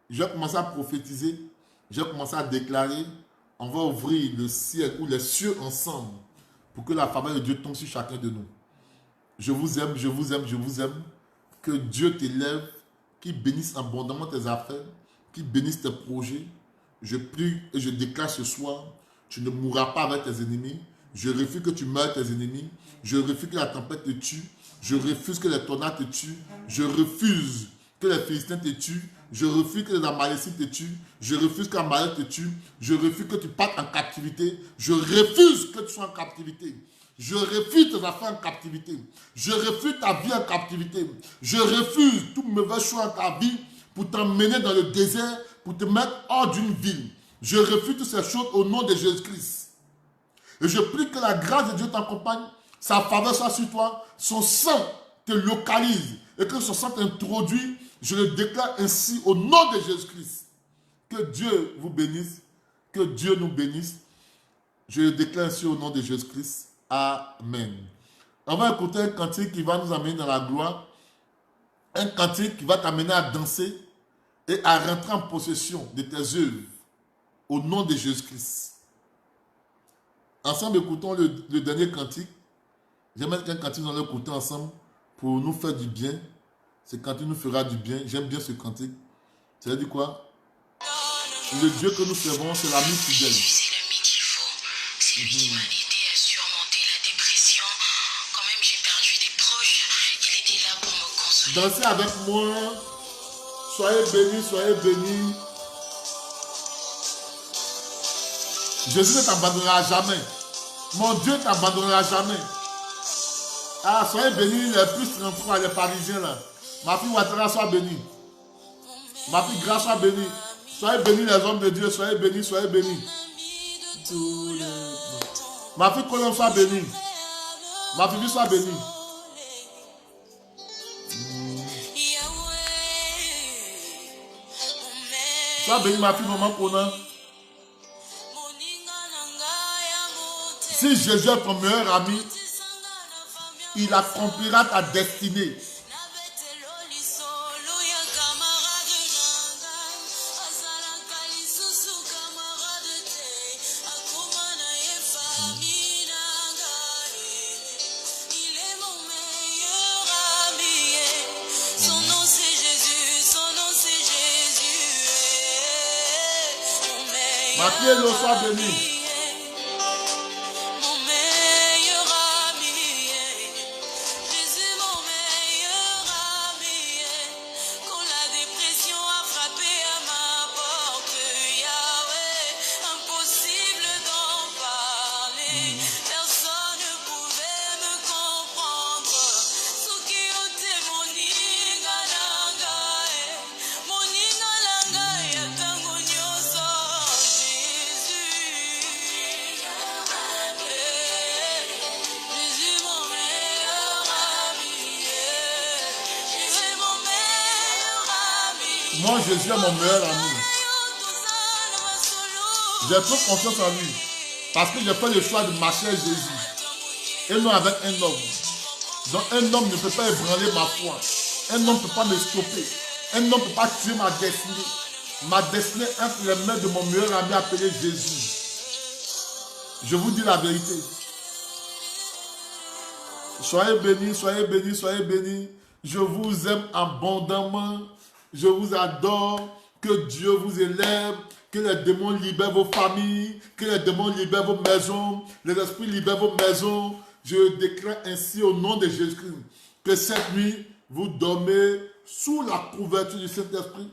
je vais commencer à prophétiser, je vais commencer à déclarer, on va ouvrir le ciel ou les cieux ensemble pour que la faveur de Dieu tombe sur chacun de nous. Je vous aime, je vous aime, je vous aime. Que Dieu t'élève, qu'il bénisse abondamment tes affaires, qu'il bénisse tes projets. Je prie et je déclare ce soir, tu ne mourras pas avec tes ennemis. Je refuse que tu meures tes ennemis. Je refuse que la tempête te tue. Je refuse que les tornades te tuent. Je refuse que les Philistins te tuent. Je refuse que les Amalécites te tuent. Je refuse qu'Amalek te tue. Je refuse que tu partes en captivité. Je refuse que tu sois en captivité. Je refuse tes affaires en captivité. Je refuse ta vie en captivité. Je refuse tout mauvais choix en ta vie pour t'emmener dans le désert, pour te mettre hors d'une ville. Je refuse toutes ces choses au nom de Jésus-Christ. Et je prie que la grâce de Dieu t'accompagne, sa faveur soit sur toi, son sang te localise et que son sang t'introduit. Je le déclare ainsi au nom de Jésus-Christ. Que Dieu vous bénisse, que Dieu nous bénisse. Je le déclare ainsi au nom de Jésus-Christ. Amen. On va écouter un cantique qui va nous amener dans la gloire. Un cantique qui va t'amener à danser et à rentrer en possession de tes œuvres au nom de Jésus-Christ. Ensemble, écoutons le dernier cantique. J'aimerais qu'un cantique nous l'écouter ensemble pour nous faire du bien. Ce cantique nous fera du bien. J'aime bien ce cantique. Ça veut dire quoi? Le Dieu que nous servons, c'est l'ami fidèle. C'est l'ami qu'il faut. C'est lui qui m'a aidé à surmonter la dépression. Quand même, j'ai perdu des proches. Il était là pour me consoler. Dansez avec moi. Soyez bénis, soyez bénis. Jésus ne t'abandonnera jamais. Mon Dieu ne t'abandonnera jamais. Ah, soyez bénis les plus 33, les Parisiens là. Ma fille Ouattara, sois bénie. Ma fille Grâce, sois bénie. Soyez bénis les hommes de Dieu, soyez bénis, soyez bénis. Ma fille Colombe, sois bénie. Ma fille soit bénie. Sois bénie, ma fille Maman Kona. Si Jésus est ton meilleur ami, il accomplira ta destinée. Ma fille Elo, sois bénie. Moi, Jésus est mon meilleur ami. J'ai trop confiance en lui. Parce que j'ai fait le choix de marcher avec Jésus. Et non avec un homme. Donc un homme ne peut pas ébranler ma foi. Un homme ne peut pas me stopper. Un homme ne peut pas tuer ma destinée. Ma destinée est entre les mains de mon meilleur ami appelé Jésus. Je vous dis la vérité. Soyez bénis, soyez bénis, soyez bénis. Je vous aime abondamment. Je vous adore. Que Dieu vous élève. Que les démons libèrent vos familles. Que les démons libèrent vos maisons. Les esprits libèrent vos maisons. Je déclare ainsi au nom de Jésus-Christ que cette nuit, vous dormez sous la couverture du Saint-Esprit.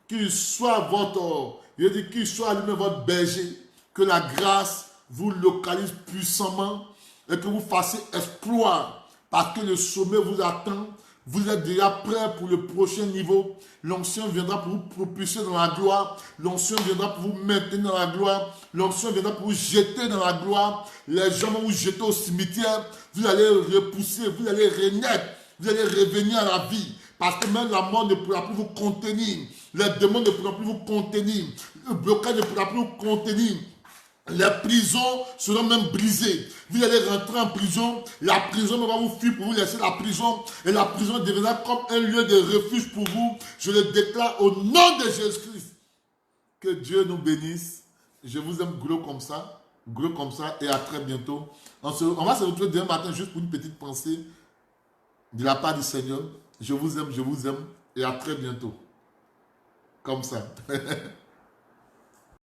Qu'il soit votre, je dis qu'il soit lui-même votre berger. Que la grâce vous localise puissamment et que vous fassiez exploit parce que le sommet vous attend. Vous êtes déjà prêt pour le prochain niveau. L'onction viendra pour vous propulser dans la gloire. L'onction viendra pour vous maintenir dans la gloire. L'onction viendra pour vous jeter dans la gloire. Les gens vont vous jeter au cimetière. Vous allez repousser, vous allez renaître. Vous allez revenir à la vie. Parce que même la mort ne pourra plus vous contenir. Les démons ne pourront plus vous contenir. Le blocage ne pourra plus vous contenir. Les prisons seront même brisées. Vous allez rentrer en prison. La prison va vous fuir pour vous laisser la prison. Et la prison deviendra comme un lieu de refuge pour vous. Je le déclare au nom de Jésus-Christ. Que Dieu nous bénisse. Je vous aime gros comme ça. Gros comme ça. Et à très bientôt. On va se retrouver demain matin juste pour une petite pensée de la part du Seigneur. Je vous aime. Et à très bientôt. Comme ça.